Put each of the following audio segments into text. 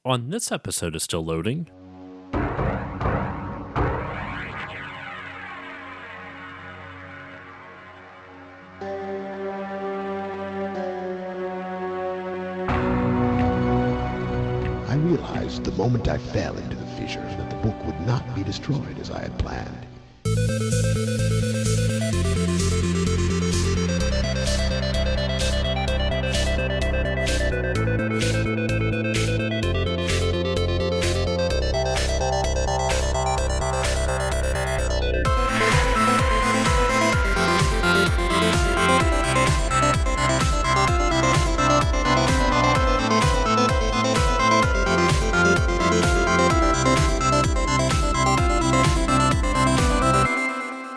On this episode is still loading. I realized the moment I fell into the fissure that the book would not be destroyed as I had planned.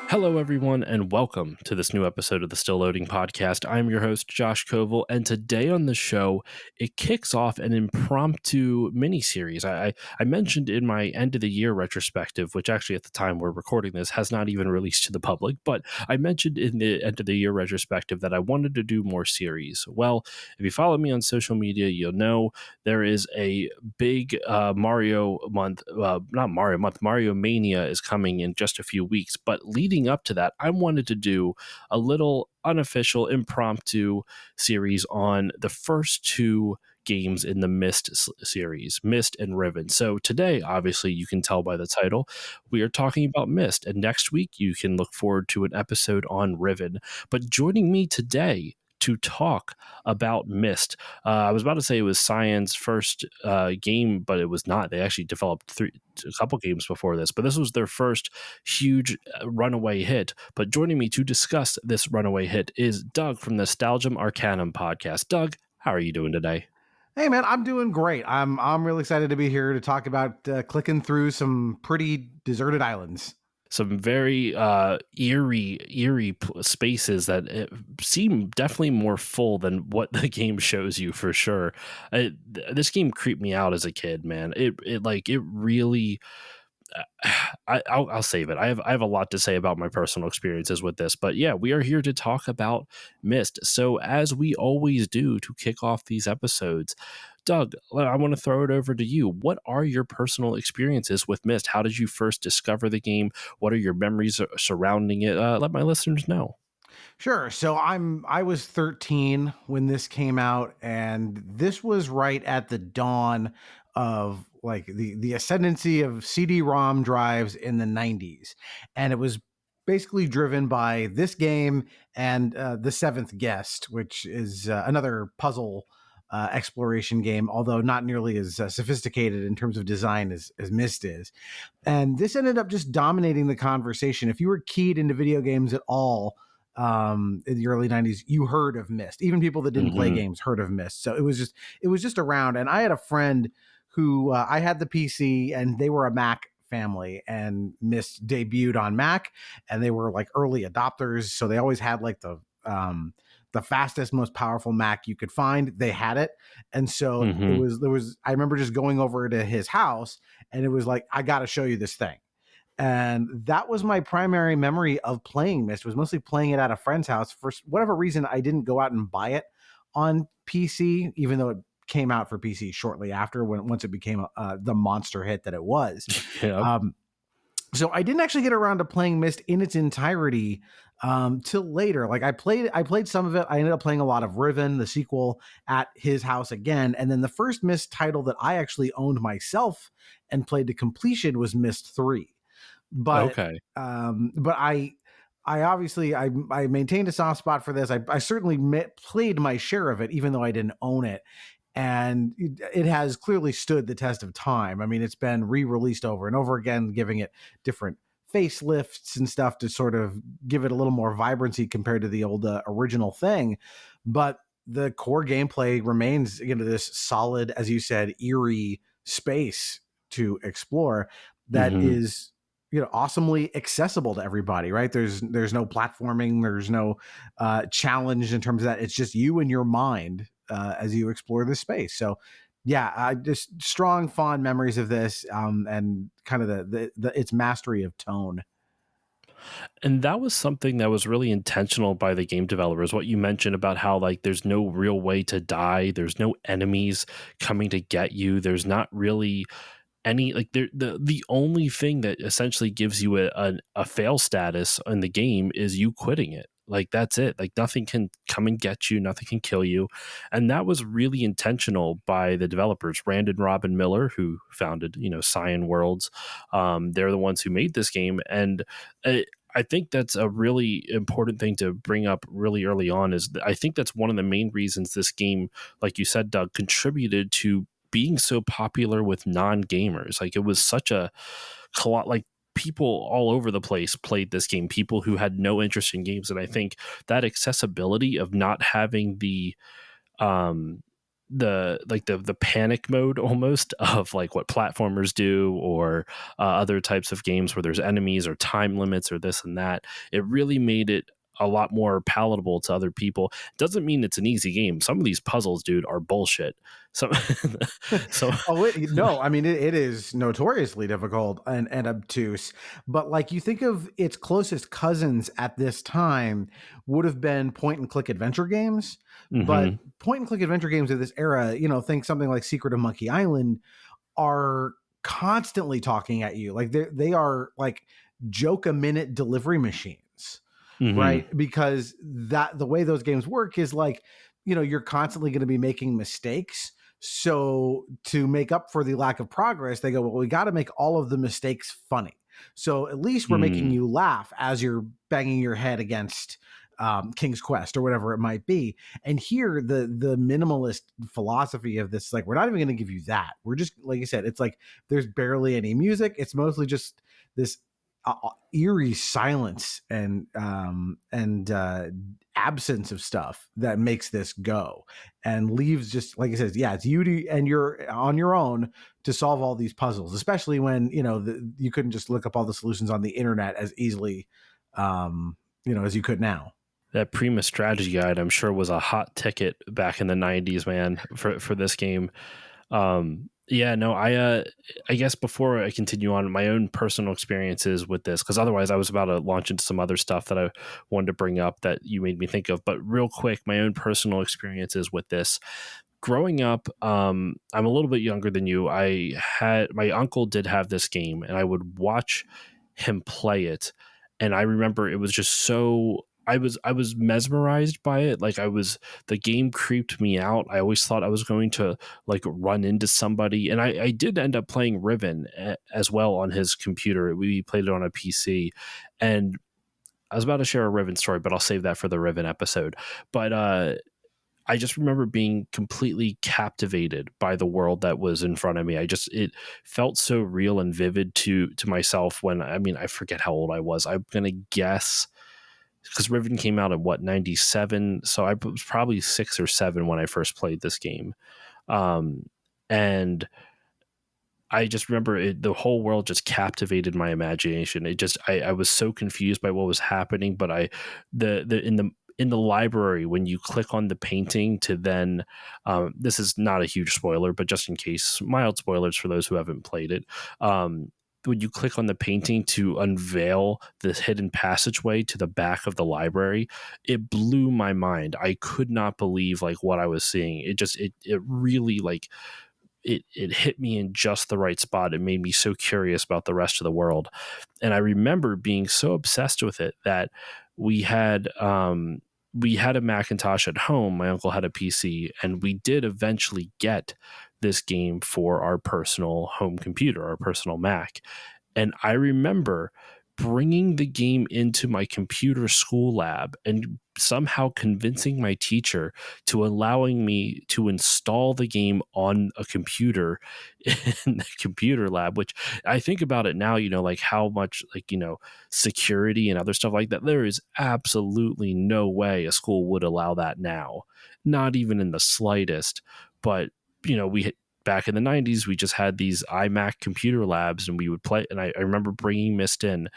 Hello, everyone, and welcome to this new episode of the Still Loading podcast. I'm your host, Josh Koval, and today on the show, it kicks off an impromptu mini-series. I mentioned in my end-of-the-year retrospective, which actually at the time we're recording this has not even released to the public, but I mentioned in the end-of-the-year retrospective that I wanted to do more series. Well, if you follow me on social media, you'll know there is a big Mario month, not Mario month, Mario Mania is coming in just a few weeks, but leading up to that, I wanted to do a little unofficial impromptu series on the first two games in the Myst series, Myst and Riven. So today, obviously, you can tell by the title, we are talking about Myst, and next week you can look forward to an episode on Riven. But joining me today to talk about Myst. I was about to say it was Cyan's first game, but it was not. They actually developed a couple games before this, but this was their first huge runaway hit. But joining me to discuss this runaway hit is Doug from the Nostalgium Arcanum podcast. Doug, how are you doing today? Hey man, I'm doing great. I'm really excited to be here to talk about clicking through some pretty deserted islands. Some very eerie spaces that seem definitely more full than what the game shows you for sure. This game creeped me out as a kid, man. It really. I'll save it. I have a lot to say about my personal experiences with this, but yeah, we are here to talk about Myst. So as we always do to kick off these episodes, Doug, I want to throw it over to you. What are your personal experiences with Myst? How did you first discover the game? What are your memories surrounding it? Let my listeners know. Sure. So I was 13 when this came out, and this was right at the dawn of like the ascendancy of CD ROM drives in the 90s. And it was basically driven by this game and The Seventh Guest, which is another puzzle exploration game, although not nearly as sophisticated in terms of design as Myst is. And this ended up just dominating the conversation. If you were keyed into video games at all, in the early 90s, you heard of Myst. Even people that didn't play games heard of Myst. So it was just around. And I had a friend who I had the PC, and they were a Mac family, and Myst debuted on Mac, and they were like early adopters. So they always had like the fastest, most powerful Mac you could find. They had it. And so I remember just going over to his house, and it was like, I got to show you this thing. And that was my primary memory of playing Myst, was mostly playing it at a friend's house. For whatever reason, I didn't go out and buy it on PC, even though it came out for PC shortly after, once it became the monster hit that it was. Yeah. So I didn't actually get around to playing Myst in its entirety till later. Like I played some of it. I ended up playing a lot of Riven, the sequel, at his house again. And then the first Myst title that I actually owned myself and played to completion was Myst 3. But okay. But I obviously I maintained a soft spot for this. I certainly played my share of it, even though I didn't own it. And it has clearly stood the test of time. I mean, it's been re-released over and over again, giving it different facelifts and stuff to sort of give it a little more vibrancy compared to the old original thing. But the core gameplay remains, this solid, as you said, eerie space to explore that is, awesomely accessible to everybody, right? There's no platforming, there's no challenge in terms of that. It's just you and your mind as you explore this space. So yeah, just strong, fond memories of this and kind of the its mastery of tone. And that was something that was really intentional by the game developers. What you mentioned about how like there's no real way to die, there's no enemies coming to get you, there's not really any like the only thing that essentially gives you a fail status in the game is you quitting it. Like that's it. Like nothing can come and get you, nothing can kill you. And that was really intentional by the developers, Rand and Robin Miller, who founded, Cyan Worlds. They're the ones who made this game. And I think that's a really important thing to bring up really early on. Is I think that's one of the main reasons this game, like you said, Doug, contributed to being so popular with non-gamers. Like it was such a like people all over the place played this game, people who had no interest in games. And I think that accessibility of not having um the panic mode almost of like what platformers do, or other types of games where there's enemies or time limits or this and that, it really made it a lot more palatable to other people. Doesn't mean it's an easy game. Some of these puzzles, dude, are bullshit. So No, I mean it is notoriously difficult and obtuse. But like you think of its closest cousins at this time would have been point and click adventure games. But Mhm. point and click adventure games of this era, think something like Secret of Monkey Island, are constantly talking at you. Like they are like joke a minute delivery machines, Mhm. right? Because that the way those games work is like, you're constantly going to be making mistakes. So to make up for the lack of progress, they go, well, we got to make all of the mistakes funny. So at least we're making Mm. you laugh as you're banging your head against King's Quest or whatever it might be. And here, the minimalist philosophy of this, like, we're not even going to give you that. We're just, like you said, it's like there's barely any music. It's mostly just this eerie silence and absence of stuff that makes this go, and leaves just like it says, yeah, it's and you're on your own to solve all these puzzles, especially when you couldn't just look up all the solutions on the internet as easily as you could now. That Prima strategy guide, I'm sure, was a hot ticket back in the '90s, man, for this game. Yeah, no, I guess before I continue on, my own personal experiences with this, because otherwise I was about to launch into some other stuff that I wanted to bring up that you made me think of. But real quick, my own personal experiences with this. Growing up, I'm a little bit younger than you. I had my uncle did have this game, and I would watch him play it, and I remember it was just so. I was mesmerized by it. Like the game creeped me out. I always thought I was going to like run into somebody, and I did end up playing Riven as well on his computer. We played it on a PC, and I was about to share a Riven story, but I'll save that for the Riven episode. But I just remember being completely captivated by the world that was in front of me. It felt so real and vivid to myself when, I mean, I forget how old I was. I'm going to guess, because Riven came out in what, 97. So I was probably 6 or 7 when I first played this game. And I just remember the whole world just captivated my imagination. I was so confused by what was happening, but in the library, when you click on the painting to then, this is not a huge spoiler, but just in case, mild spoilers for those who haven't played it. When you click on the painting to unveil this hidden passageway to the back of the library, it blew my mind. I could not believe like what I was seeing. It really like, it hit me in just the right spot. It made me so curious about the rest of the world. And I remember being so obsessed with it that we had a Macintosh at home. My uncle had a PC, and we did eventually get this game for our personal home computer, our personal Mac. And I remember bringing the game into my computer school lab and somehow convincing my teacher to allowing me to install the game on a computer in the computer lab, which I think about it now, like how much like, security and other stuff like that. There is absolutely no way a school would allow that now, not even in the slightest. But, we back in the 90s, we just had these iMac computer labs, and we would play. And I remember bringing Myst in,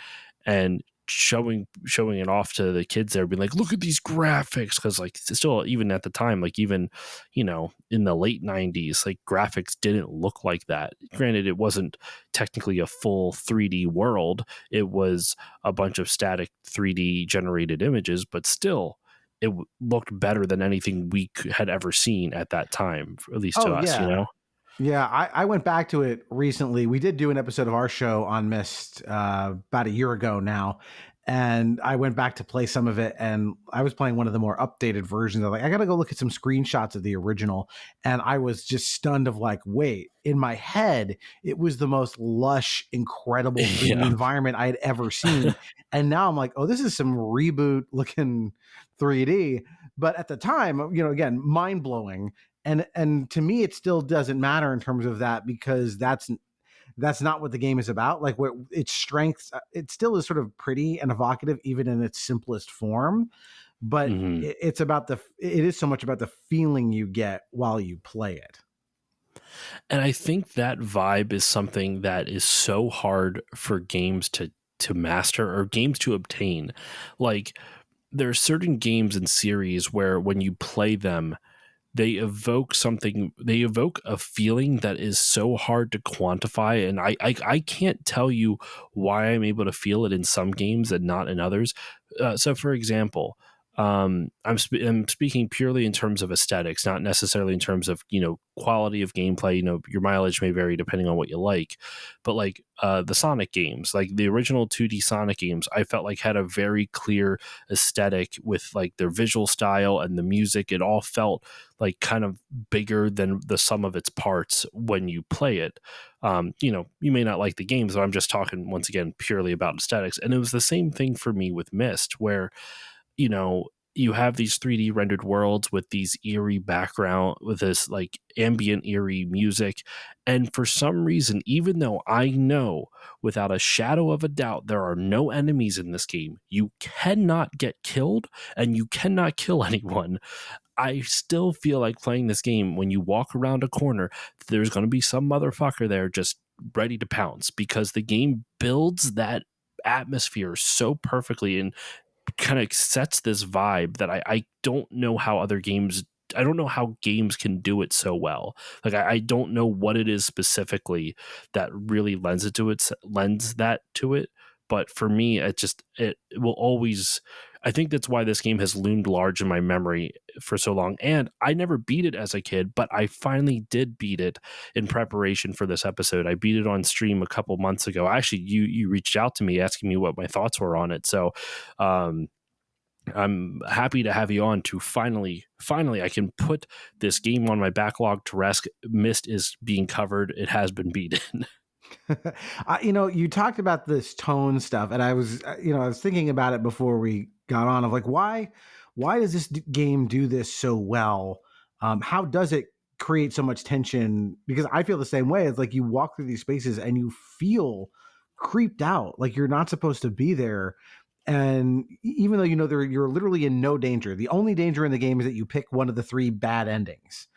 and showing it off to the kids there, being like, look at these graphics, because like still, even at the time, like even in the late 90s, like graphics didn't look like that. Granted, it wasn't technically a full 3D world, it was a bunch of static 3D generated images, but still it looked better than anything we had ever seen at that time, at least to Oh us. yeah. Yeah, I went back to it recently. We did do an episode of our show on Myst about a year ago now, and I went back to play some of it, and I was playing one of the more updated versions. I got to go look at some screenshots of the original, and I was just stunned of like, wait, in my head, it was the most lush, incredible 3D Yeah. environment I had ever seen, and now I'm like, oh, this is some reboot looking 3D. But at the time, again, mind blowing. And to me, it still doesn't matter in terms of that, because that's not what the game is about. Like, what its strengths, it still is sort of pretty and evocative, even in its simplest form. But Mm-hmm. it is so much about the feeling you get while you play it. And I think that vibe is something that is so hard for games to master, or games to obtain. Like, there are certain games and series where when you play them, they evoke a feeling that is so hard to quantify. And I can't tell you why I'm able to feel it in some games and not in others. So for example, I'm speaking purely in terms of aesthetics, not necessarily in terms of quality of gameplay. Your mileage may vary depending on what you like, but like the Sonic games, like the original 2D Sonic games, I felt like had a very clear aesthetic with like their visual style and the music. It all felt like kind of bigger than the sum of its parts when you play it. You may not like the games, but I'm just talking once again purely about aesthetics. And it was the same thing for me with Myst, where you have these 3D rendered worlds with these eerie background, with this like ambient eerie music. And for some reason, even though I know without a shadow of a doubt there are no enemies in this game, you cannot get killed and you cannot kill anyone, I still feel like playing this game when you walk around a corner, there's going to be some motherfucker there just ready to pounce, because the game builds that atmosphere so perfectly and kind of sets this vibe that I don't know how other games, I don't know how games can do it so well. Like I don't know what it is specifically that really lends that to it. But for me, it will always, I think that's why this game has loomed large in my memory for so long. And I never beat it as a kid, but I finally did beat it in preparation for this episode. I beat it on stream a couple months ago. Actually, you reached out to me asking me what my thoughts were on it. So I'm happy to have you on to finally I can put this game on my backlog to rest. Myst is being covered. It has been beaten. You talked about this tone stuff, and I was thinking about it before we got on, of like, why does this game do this so well? How does it create so much tension? Because I feel the same way. It's like you walk through these spaces and you feel creeped out, like you're not supposed to be there. And even though you're literally in no danger, the only danger in the game is that you pick one of the three bad endings.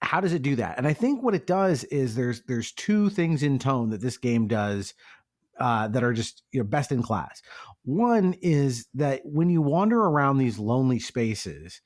How does it do that? And I think what it does is there's two things in tone that this game does that are just best in class. One is that when you wander around these lonely spaces,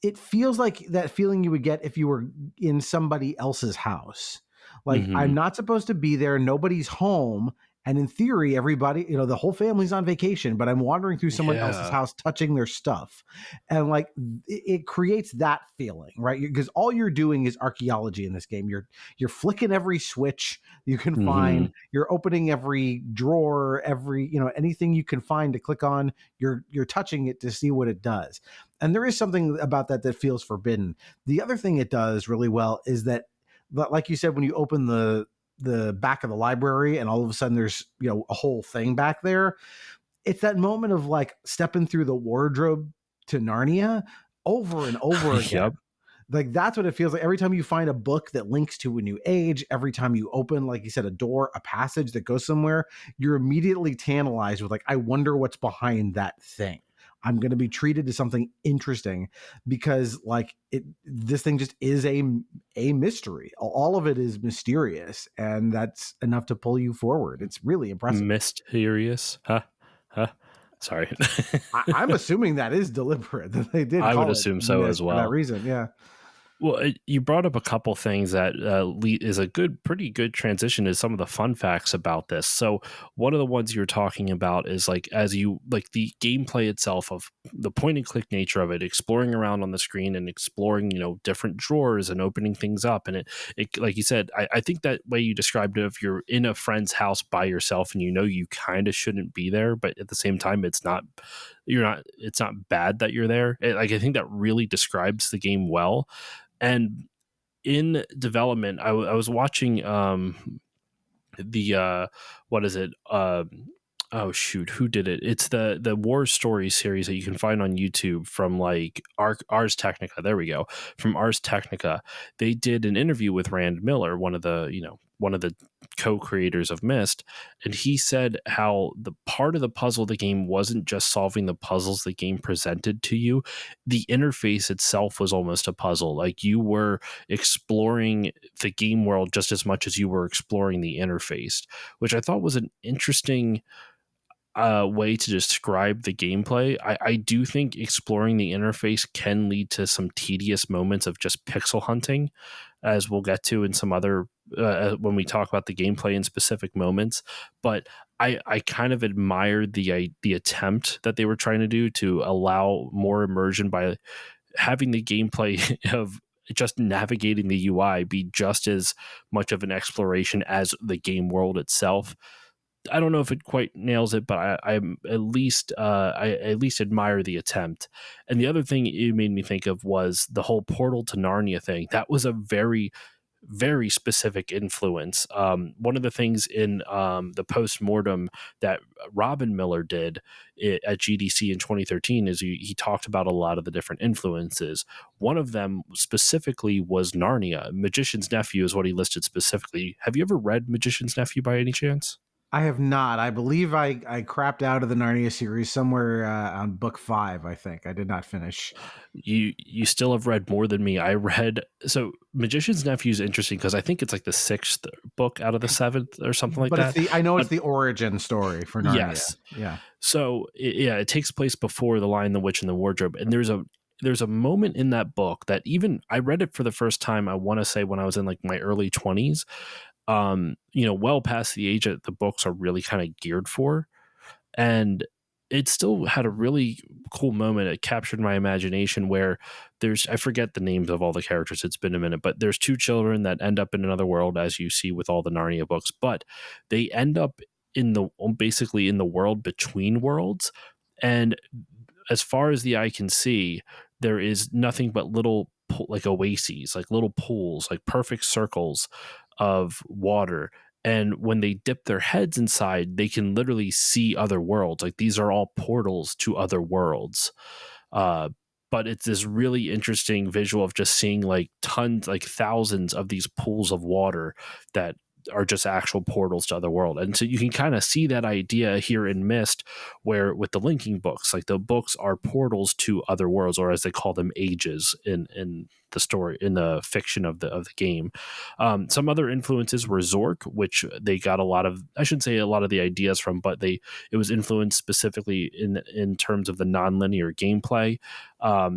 it feels like that feeling you would get if you were in somebody else's house. Like, Mm-hmm. I'm not supposed to be there, nobody's home, and in theory everybody, the whole family's on vacation, but I'm wandering through someone else's house touching their stuff. And like it creates that feeling, right? Because all you're doing is archaeology in this game. You're flicking every switch you can find, you're opening every drawer, every anything you can find to click on, you're touching it to see what it does. And there is something about that feels forbidden. The other thing it does really well is that, like you said, when you open the back of the library and all of a sudden there's a whole thing back there, it's that moment of like stepping through the wardrobe to Narnia over and over again. Yep. Like, that's what it feels like every time you find a book that links to a new age. Every time you open, like you said, a door, a passage that goes somewhere, you're immediately tantalized with like, I wonder what's behind that thing. I'm going to be treated to something interesting, because like this thing just is a mystery. All of it is mysterious, and that's enough to pull you forward. It's really impressive. Mysterious, huh? Sorry. I'm assuming that is deliberate, that they did I would call it assume so as Myst for that well. reason. Yeah. Well, you brought up a couple things that is a pretty good transition to some of the fun facts about this. So one of the ones you're talking about is like, as you like the gameplay itself of the point and click nature of it, exploring around on the screen and exploring, different drawers and opening things up. And it like you said, I think that way you described it, if you're in a friend's house by yourself and you kind of shouldn't be there, but at the same time, it's not bad that you're there. I think that really describes the game well. And in development, I was watching the what is it? Oh shoot, who did it? It's the War Stories series that you can find on YouTube from like Ars Technica. There we go. From Ars Technica, they did an interview with Rand Miller, one of the co-creators of Myst, and he said how the part of the puzzle of the game wasn't just solving the puzzles the game presented to you. The interface itself was almost a puzzle. Like you were exploring the game world just as much as you were exploring the interface, which I thought was an interesting way to describe the gameplay. I do think exploring the interface can lead to some tedious moments of just pixel hunting, as we'll get to in some other when we talk about the gameplay in specific moments. But I kind of admired the attempt that they were trying to do to allow more immersion by having the gameplay of just navigating the UI be just as much of an exploration as the game world itself. I don't know if it quite nails it, but I'm at least I at least admire the attempt. And the other thing it made me think of was the whole Portal to Narnia thing. That was a very, very specific influence. One of the things in the post-mortem that Robin Miller did at GDC in 2013 is he talked about a lot of the different influences. One of them specifically was Narnia. Magician's Nephew is what he listed specifically. Have you ever read Magician's Nephew by any chance? I have not. I believe I crapped out of the Narnia series somewhere on book 5. I think I did not finish. You still have read more than me. I read so Magician's Nephew is interesting because I think it's like the 6th book out of the 7th or something like But that. I know it's the origin story for Narnia. Yes, Yeah. So it takes place before The Lion, the Witch, and the Wardrobe, and there's a moment in that book that even I read it for the first time. I want to say when I was in like my early 20s. Well past the age that the books are really kind of geared for. And it still had a really cool moment. It captured my imagination where I forget the names of all the characters. It's been a minute, but there's 2 children that end up in another world, as you see with all the Narnia books, but they end up basically in the world between worlds. And as far as the eye can see, there is nothing but little like oases, like little pools, like perfect circles of water. And when they dip their heads inside, they can literally see other worlds. Like these are all portals to other worlds. But it's this really interesting visual of just seeing like tons, like thousands of these pools of water that are just actual portals to other world. And so you can kind of see that idea here in Myst, where with the linking books, like the books are portals to other worlds, or as they call them, ages in the story, in the fiction of the game. Some other influences were Zork, which they got a lot of, I shouldn't say a lot of the ideas from, but it was influenced specifically in terms of the nonlinear gameplay.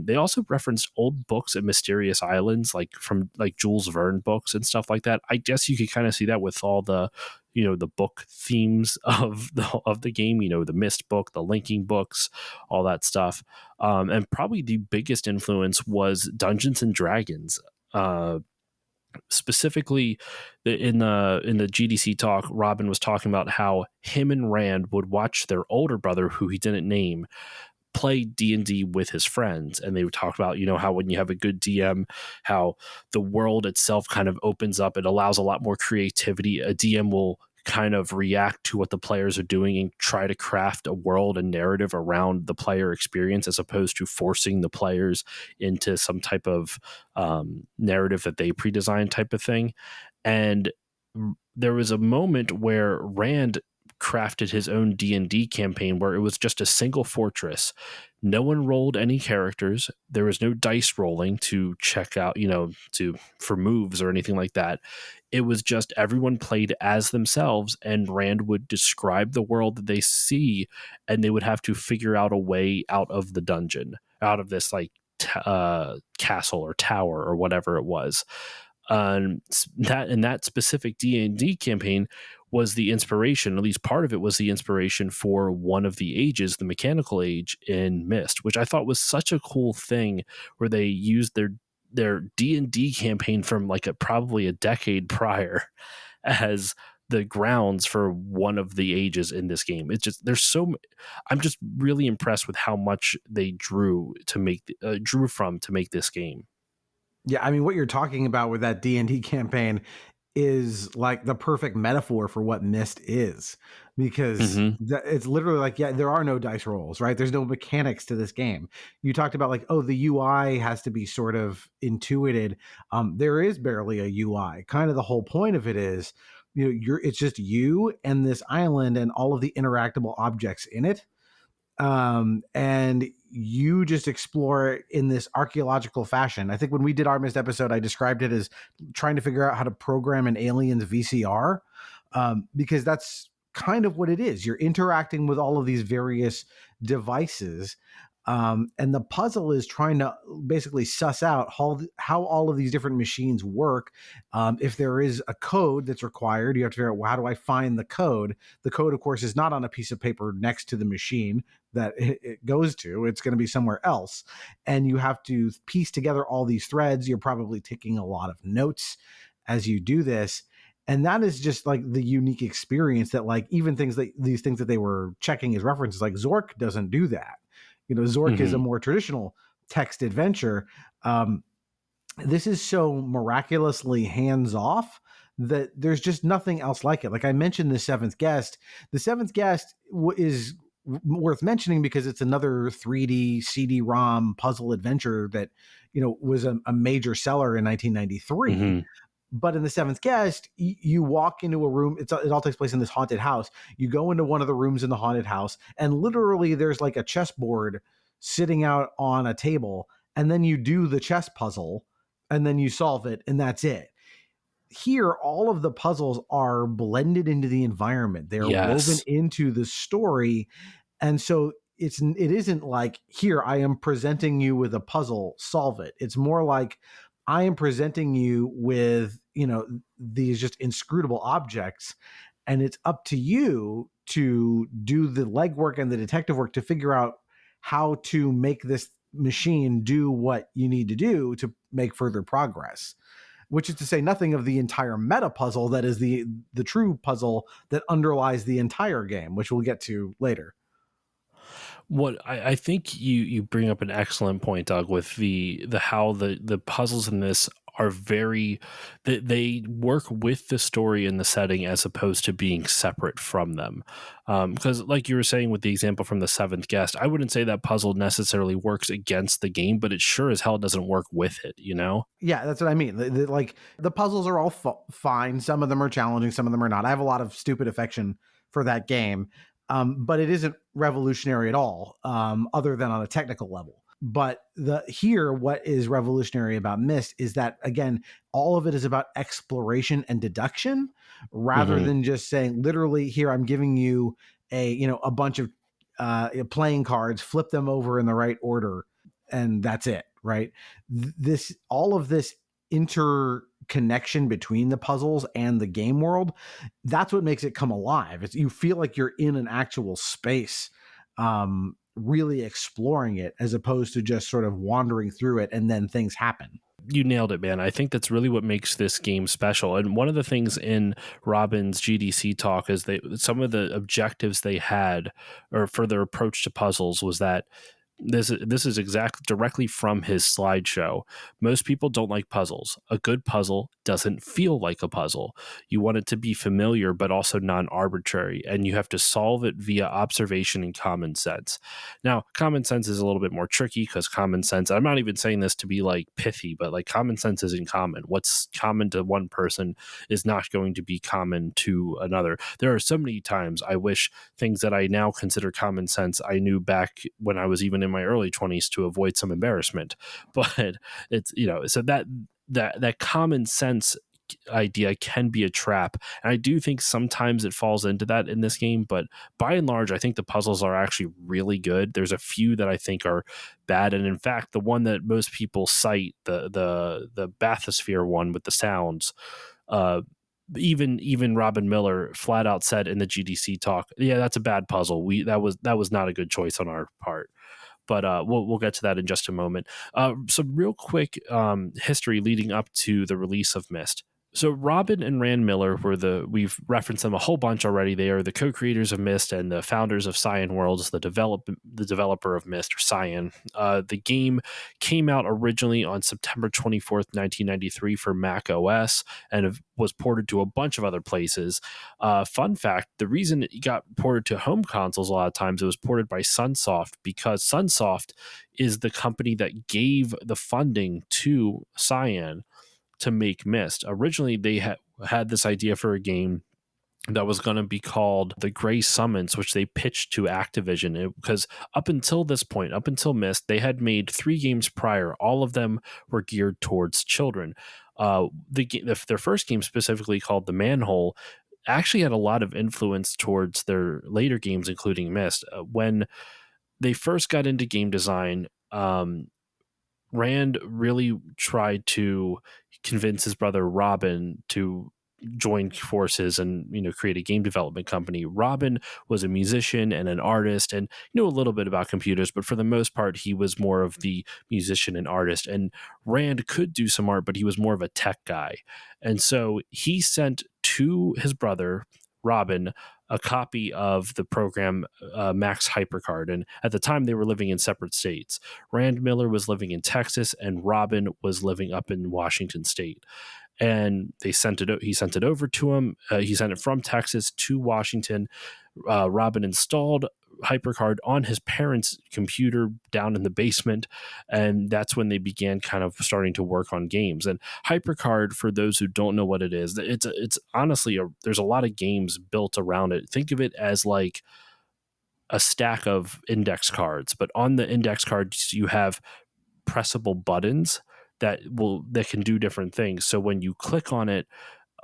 They also referenced old books at Mysterious Islands, like from like Jules Verne books and stuff like that. I guess you could kind of see that with all the the book themes of the game, the Myst book, the linking books, all that stuff. And probably the biggest influence was Dungeons and Dragons. Specifically in the GDC talk, Robin was talking about how him and Rand would watch their older brother, who he didn't name, play D&D with his friends, and they would talk about how when you have a good DM, how the world itself kind of opens up. It allows a lot more creativity. A DM will kind of react to what the players are doing and try to craft a world and narrative around the player experience, as opposed to forcing the players into some type of narrative that they pre-designed type of thing. And there was a moment where Rand crafted his own D&D campaign where it was just a single fortress. No one rolled any characters. There was no dice rolling to check out, for moves or anything like that. It was just everyone played as themselves, and Rand would describe the world that they see, and they would have to figure out a way out of the dungeon, out of this castle or tower or whatever it was. That specific D&D campaign was the inspiration, at least part of it was the inspiration for one of the ages, the mechanical age in Myst, which I thought was such a cool thing, where they used their D&D campaign from probably a decade prior as the grounds for one of the ages in this game. It's just I'm just really impressed with how much they drew from to make this game. Yeah, I mean, what you're talking about with that D&D campaign is like the perfect metaphor for what Myst is, because it's literally like, yeah, there are no dice rolls, right? There's no mechanics to this game. You talked about the UI has to be sort of intuited. There is barely a UI. Kind of the whole point of it is, it's just you and this island and all of the interactable objects in it. And you just explore it in this archaeological fashion. I think when we did our Myst episode, I described it as trying to figure out how to program an alien's VCR, because that's kind of what it is. You're interacting with all of these various devices, and the puzzle is trying to basically suss out how all of these different machines work. If there is a code that's required, you have to figure out, well, how do I find the code? The code, of course, is not on a piece of paper next to the machine that it goes to. It's going to be somewhere else. And you have to piece together all these threads. You're probably taking a lot of notes as you do this. And that is just the unique experience that even these things that they were checking as references, like Zork doesn't do that. Zork is a more traditional text adventure. This is so miraculously hands-off that there's just nothing else like it. Like I mentioned, The Seventh Guest. The Seventh Guest is worth mentioning because it's another 3D CD ROM puzzle adventure that was a major seller in 1993. But in The Seventh Guest, you walk into a room. It all takes place in this haunted house. You go into one of the rooms in the haunted house, and literally there's a chessboard sitting out on a table, and then you do the chess puzzle, and then you solve it, and that's it. Here, all of the puzzles are blended into the environment. They're woven into the story, and so it isn't like, here, I am presenting you with a puzzle, solve it. It's more like, I am presenting you with, these just inscrutable objects, and it's up to you to do the legwork and the detective work to figure out how to make this machine do what you need to do to make further progress, which is to say nothing of the entire meta puzzle that is the true puzzle that underlies the entire game, which we'll get to later. What I think you bring up an excellent point, Doug, with the how the puzzles in this are they work with the story and the setting as opposed to being separate from them. Because like you were saying with the example from The Seventh Guest, I wouldn't say that puzzle necessarily works against the game, but it sure as hell doesn't work with it, Yeah, that's what I mean. The puzzles are all fine. Some of them are challenging, some of them are not. I have a lot of stupid affection for that game. But it isn't revolutionary at all, other than on a technical level. But what is revolutionary about Myst is that, again, all of it is about exploration and deduction, rather than just saying, literally, here, I'm giving you a bunch of playing cards, flip them over in the right order, and that's it, right? All of this interconnection between the puzzles and the game world, that's what makes it come alive. You feel like you're in an actual space, really exploring it, as opposed to just sort of wandering through it and then things happen. You nailed it, man. I think that's really what makes this game special. And one of the things in Robin's GDC talk is some of the objectives they had, or for their approach to puzzles, was that this is exactly directly from his slideshow. Most people don't like puzzles. A good puzzle doesn't feel like a puzzle. You want it to be familiar, but also non-arbitrary, and you have to solve it via observation and common sense. Now, common sense is a little bit more tricky because common sense, I'm not even saying this to be like pithy, but like common sense isn't common. What's common to one person is not going to be common to another. There are so many times I wish things that I now consider common sense I knew back when I was even in my early 20s to avoid some embarrassment. But it's, so that common sense idea can be a trap, and I do think sometimes it falls into that in this game, but by and large I think the puzzles are actually really good. There's a few that I think are bad, and in fact the one that most people cite, the bathysphere one with the sounds, uh even Robin Miller flat out said in the GDC talk, yeah, that's a bad puzzle. That was not a good choice on our part. But we'll get to that in just a moment. Some real quick history leading up to the release of Myst. So Robin and Rand Miller we've referenced them a whole bunch already. They are the co-creators of Myst and the founders of Cyan Worlds, the developer of Myst, or Cyan. The game came out originally on September 24th, 1993 for Mac OS, and was ported to a bunch of other places. Fun fact, the reason it got ported to home consoles a lot of times, it was ported by Sunsoft, because Sunsoft is the company that gave the funding to Cyan to make Myst. Originally, they had this idea for a game that was going to be called The Grey Summons, which they pitched to Activision, because up until this point, up until Myst, they had made 3 games prior. All of them were geared towards children. Their first game, specifically called The Manhole, actually had a lot of influence towards their later games, including Myst. When they first got into game design, Rand really tried to convince his brother Robin to join forces and create a game development company. Robin was a musician and an artist and knew a little bit about computers, but for the most part he was more of the musician and artist, and Rand could do some art, but he was more of a tech guy. And so he sent to his brother Robin a copy of the program Max HyperCard, and at the time they were living in separate states. Rand Miller was living in Texas and Robin was living up in Washington State. And he sent it over to him. He sent it from Texas to Washington. Robin installed HyperCard on his parents' computer down in the basement, and that's when they began kind of starting to work on games. And HyperCard, for those who don't know what it is, it's honestly there's a lot of games built around it. Think of it as like a stack of index cards, but on the index cards you have pressable buttons that can do different things. So when you click on it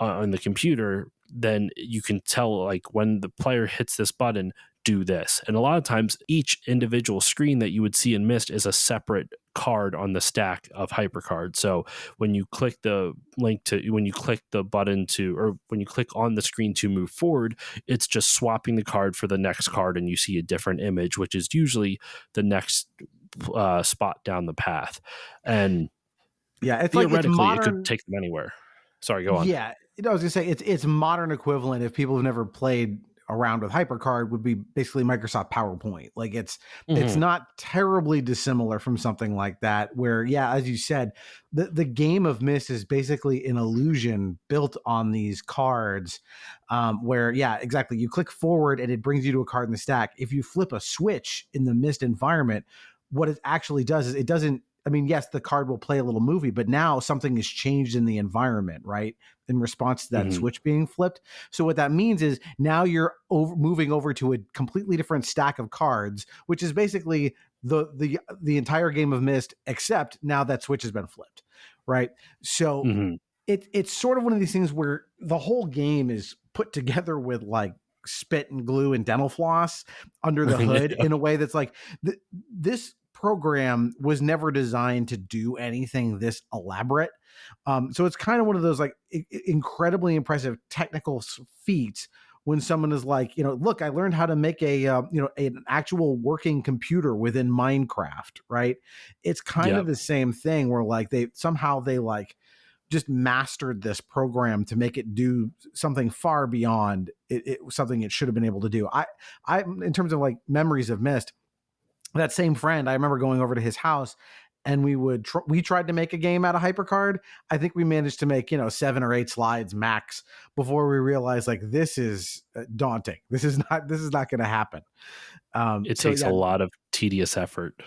on the computer, then you can tell, like, when the player hits this button, do this. And a lot of times each individual screen that you would see in Myst is a separate card on the stack of HyperCard. So when you click the button to, or when you click on the screen to move forward, it's just swapping the card for the next card, and you see a different image, which is usually the next spot down the path. And yeah, it's theoretically, like modern, it could take them anywhere. Sorry, go on. Yeah, I was gonna say it's modern equivalent. If people have never played around with HyperCard, would be basically Microsoft PowerPoint. Like it's not terribly dissimilar from something like that. Where, yeah, as you said, the game of Myst is basically an illusion built on these cards. Where, yeah, exactly, you click forward and it brings you to a card in the stack. If you flip a switch in the Myst environment, what it actually does is it doesn't. I mean, yes, the card will play a little movie, but now something has changed in the environment, right? In response to that switch being flipped. So what that means is now you're moving over to a completely different stack of cards, which is basically the entire game of Myst, except now that switch has been flipped, right? So it's sort of one of these things where the whole game is put together with like spit and glue and dental floss under the hood in a way that's like this program was never designed to do anything this elaborate. So it's kind of one of those like incredibly impressive technical feats when someone is like, look, I learned how to make an actual working computer within Minecraft, right? It's kind of the same thing where like they like just mastered this program to make it do something far beyond something it should have been able to do. I in terms of like memories of Myst, that same friend, I remember going over to his house, and we tried to make a game out of HyperCard. I think we managed to make 7 or 8 slides max before we realized, like, this is daunting. This is not going to happen. It So takes a yeah, lot of tedious effort.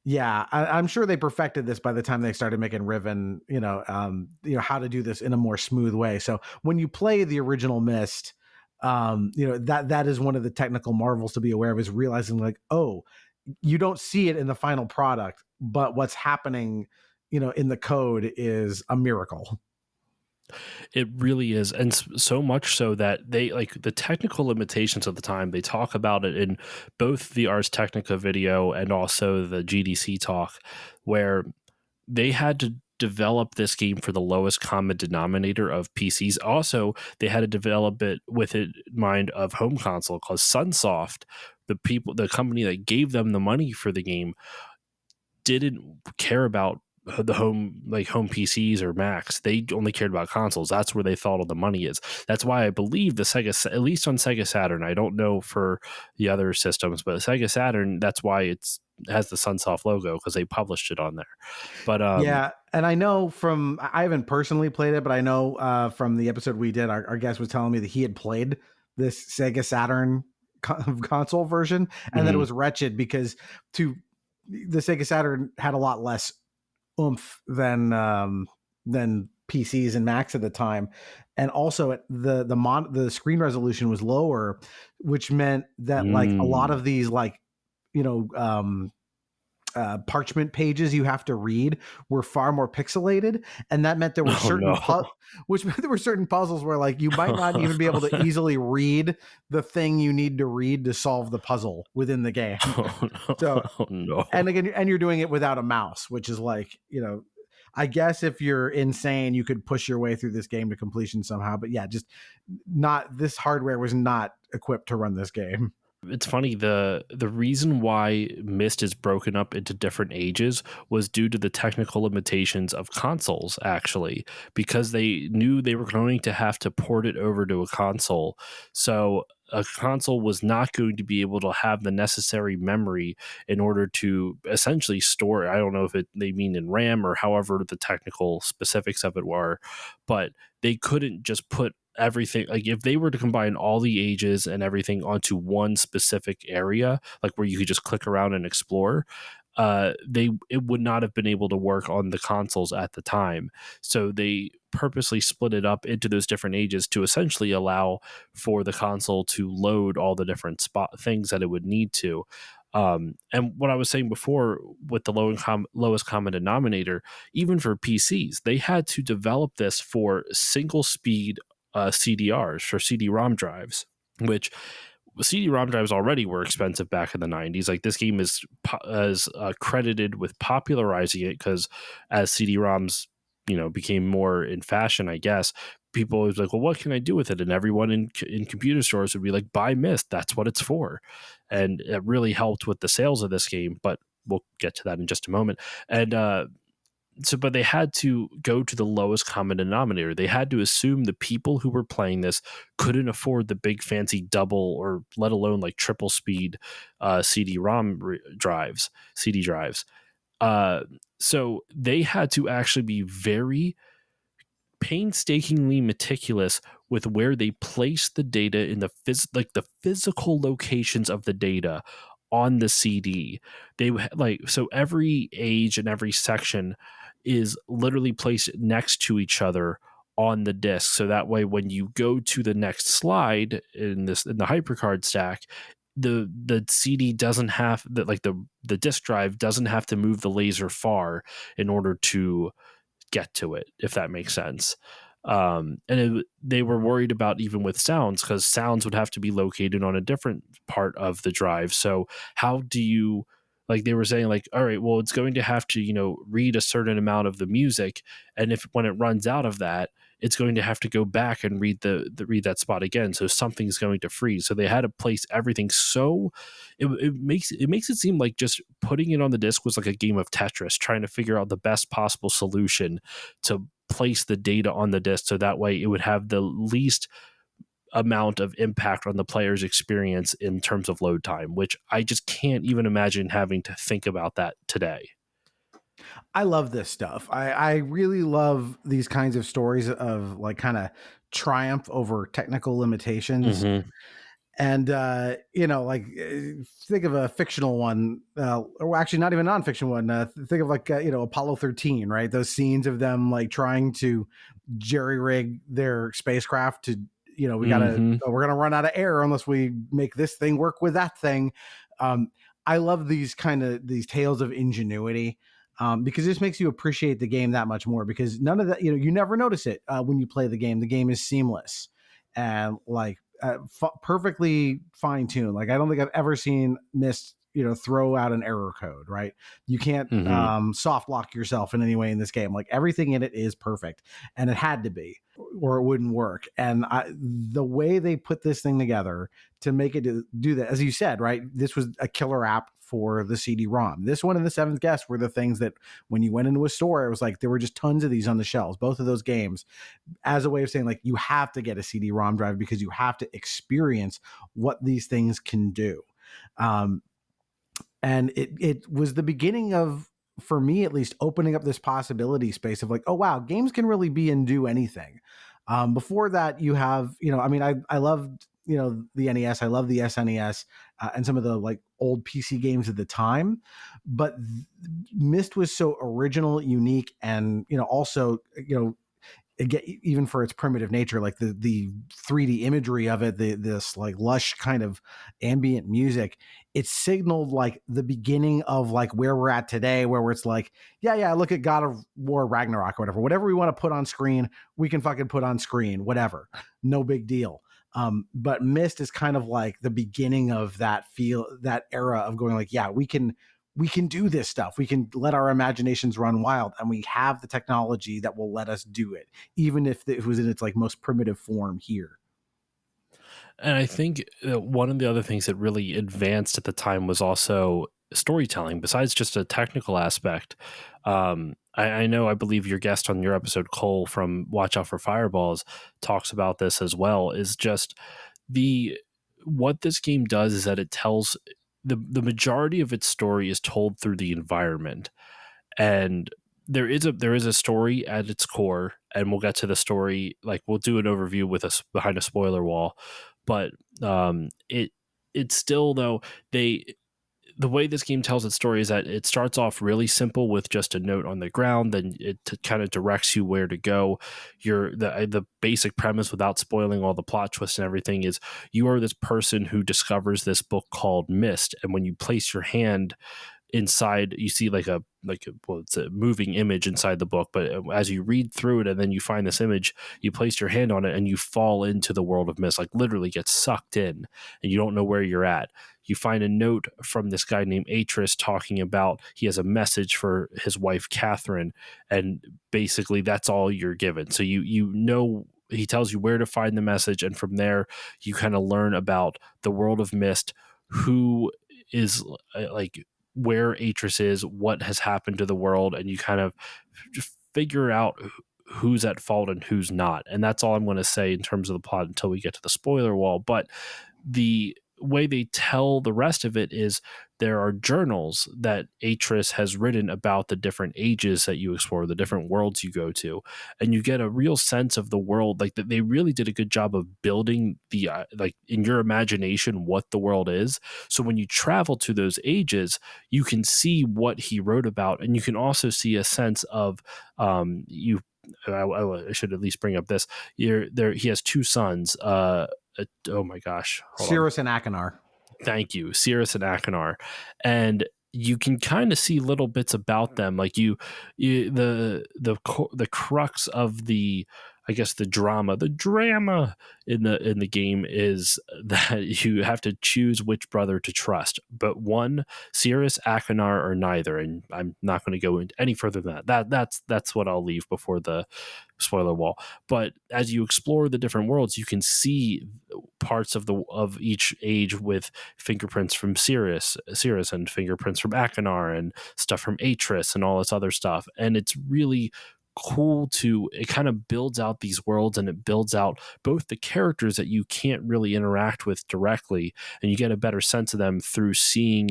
yeah, I'm sure they perfected this by the time they started making Riven. How to do this in a more smooth way. So when you play the original Myst, that is one of the technical marvels to be aware of, is realizing, like, oh, you don't see it in the final product, but what's happening, in the code is a miracle. It really is. And so much so that they, like, the technical limitations of the time, they talk about it in both the Ars Technica video and also the GDC talk, where they had to develop this game for the lowest common denominator of PCs. Also, they had to develop it with it in mind of home console, because Sunsoft, the company that gave them the money for the game, didn't care about the home PCs or Macs. They only cared about consoles. That's where they thought all the money is. That's why I believe the Sega, at least on Sega Saturn, I don't know for the other systems, but Sega Saturn, that's why it has the Sunsoft logo, because they published it on there. But Yeah, and I know I haven't personally played it, but I know from the episode we did, our guest was telling me that he had played this Sega Saturn console version, and that it mhm. was wretched because the Sega Saturn had a lot less oomph than PCs and Macs at the time, and also the screen resolution was lower, which meant that, like, a lot Mm. of these, like, you know parchment pages you have to read were far more pixelated, and that meant there were Oh no. which meant there were certain puzzles where, like, you might not even be able to easily read the thing you need to read to solve the puzzle within the game. Oh no. So, Oh and no. again, and you're doing it without a mouse, which is like, I guess if you're insane, you could push your way through this game to completion somehow. But yeah, just not this hardware was not equipped to run this game. It's funny, the reason why Myst is broken up into different ages was due to the technical limitations of consoles, actually, because they knew they were going to have to port it over to a console. So a console was not going to be able to have the necessary memory in order to essentially store. I don't know if they mean in RAM or however the technical specifics of it were, but they couldn't just put everything, like, if they were to combine all the ages and everything onto one specific area, like where you could just click around and explore, it would not have been able to work on the consoles at the time. So they purposely split it up into those different ages to essentially allow for the console to load all the different spot things that it would need to. And what I was saying before with the lowest common denominator, even for PCs, they had to develop this for single speed CDRs, for CD ROM drives, which CD ROM drives already were expensive back in the 90s. Like, this game is credited with popularizing it, because as CD ROMs, became more in fashion, I guess, people was like, well, what can I do with it? And everyone in computer stores would be like, buy Myst. That's what it's for. And it really helped with the sales of this game, but we'll get to that in just a moment. And but they had to go to the lowest common denominator. They had to assume the people who were playing this couldn't afford the big fancy double, or let alone like triple speed CD-ROM drives, CD drives. So they had to actually be very painstakingly meticulous with where they place the data in the physical locations of the data on the CD. They so every age and every section is literally placed next to each other on the disc, so that way when you go to the next slide in the HyperCard stack, the CD doesn't have the disk drive doesn't have to move the laser far in order to get to it, if that makes sense. They were worried about, even with sounds, because sounds would have to be located on a different part of the drive. So how do you, like, they were saying, like, all right, well, it's going to have to, read a certain amount of the music, and if when it runs out of that, it's going to have to go back and read read that spot again. So something's going to freeze. So they had to place everything. So it makes it seem like just putting it on the disc was like a game of Tetris, trying to figure out the best possible solution to place the data on the disc, so that way it would have the least amount of impact on the player's experience in terms of load time, which I just can't even imagine having to think about that today. I love this stuff. I really love these kinds of stories of like kind of triumph over technical limitations. Mm-hmm. And, think of a fictional one, or actually not even nonfiction one. Think of like, Apollo 13, right? Those scenes of them like trying to jerry rig their spacecraft to, we're going to run out of air unless we make this thing work with that thing. I love these tales of ingenuity. Because this makes you appreciate the game that much more, because none of that, you never notice it when you play the game. The game is seamless and like perfectly fine tuned. Like I don't think I've ever seen Myst, throw out an error code, right? You can't soft lock yourself in any way in this game. Like everything in it is perfect, and it had to be, or it wouldn't work. And the way they put this thing together to make it do that, as you said, right? This was a killer app for the CD ROM. This one and the Seventh Guest were the things that when you went into a store, it was like there were just tons of these on the shelves, both of those games, as a way of saying like you have to get a CD ROM drive because you have to experience what these things can do. And it was the beginning of, for me at least, opening up this possibility space of like, oh wow, games can really be and do anything. Before that, you have, I loved, the NES, I love the SNES, and some of the like old PC games at the time, but Myst was so original, unique, and also even for its primitive nature, like the 3D imagery of it, this like lush kind of ambient music, it signaled like the beginning of like where we're at today, where it's like, yeah, look at God of War Ragnarok or whatever we want to put on screen, we can fucking put on screen, whatever, no big deal. But Myst is kind of like the beginning of that era of going like, yeah, we can do this stuff. We can let our imaginations run wild, and we have the technology that will let us do it, even if it was in its like most primitive form here. And I think one of the other things that really advanced at the time was also storytelling, besides just a technical aspect. I know, I believe your guest on your episode, Cole from Watch Out for Fireballs, talks about this as well, is just what this game does is that it tells the majority of its story is told through the environment. And there is a story at its core, and we'll get to the story, like we'll do an overview with us behind a spoiler wall, but it's still, though, the way this game tells its story is that it starts off really simple with just a note on the ground, then it kind of directs you where to go. The basic premise, without spoiling all the plot twists and everything, is you are this person who discovers this book called Myst, and when you place your hand inside, you see it's a moving image inside the book, but as you read through it and then you find this image, you place your hand on it and you fall into the world of Myst, like literally get sucked in, and you don't know where you're at. You find a note from this guy named Atris talking about he has a message for his wife Catherine, and basically that's all you're given. So he tells you where to find the message, and from there you kind of learn about the world of Myst, who is like where Atris is, what has happened to the world, and you kind of figure out who's at fault and who's not. And that's all I'm going to say in terms of the plot until we get to the spoiler wall. But the way they tell the rest of it is there are journals that Atris has written about the different ages that you explore, the different worlds you go to, and you get a real sense of the world. Like they really did a good job of building the like in your imagination what the world is. So when you travel to those ages, you can see what he wrote about, and you can also see a sense of I should at least bring up this. He has two sons. Oh my gosh. Cirrus and Achenar. Thank you. Cirrus and Achenar. And you can kind of see little bits about them. Like the crux of the drama in the game is that you have to choose which brother to trust. But one, Cirrus, Achenar, or neither. And I'm not going to go into any further than that. That's what I'll leave before the spoiler wall. But as you explore the different worlds, you can see parts of each age with fingerprints from Cirrus and fingerprints from Achenar and stuff from Atris and all this other stuff. And it's really cool to, it kind of builds out these worlds, and it builds out both the characters that you can't really interact with directly, and you get a better sense of them through seeing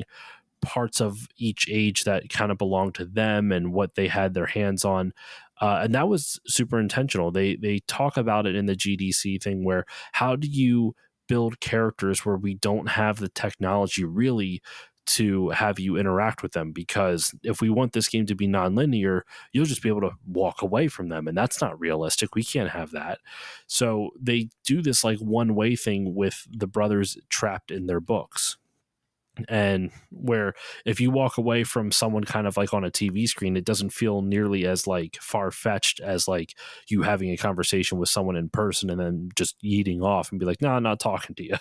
parts of each age that kind of belong to them and what they had their hands on. And that was super intentional. They talk about it in the GDC thing, where how do you build characters where we don't have the technology really to have you interact with them? Because if we want this game to be nonlinear, you'll just be able to walk away from them, and that's not realistic. We can't have that. So they do this like one way thing with the brothers trapped in their books, and where if you walk away from someone kind of like on a TV screen, it doesn't feel nearly as like far-fetched as like you having a conversation with someone in person and then just yeeting off and be like, no, I'm not talking to you.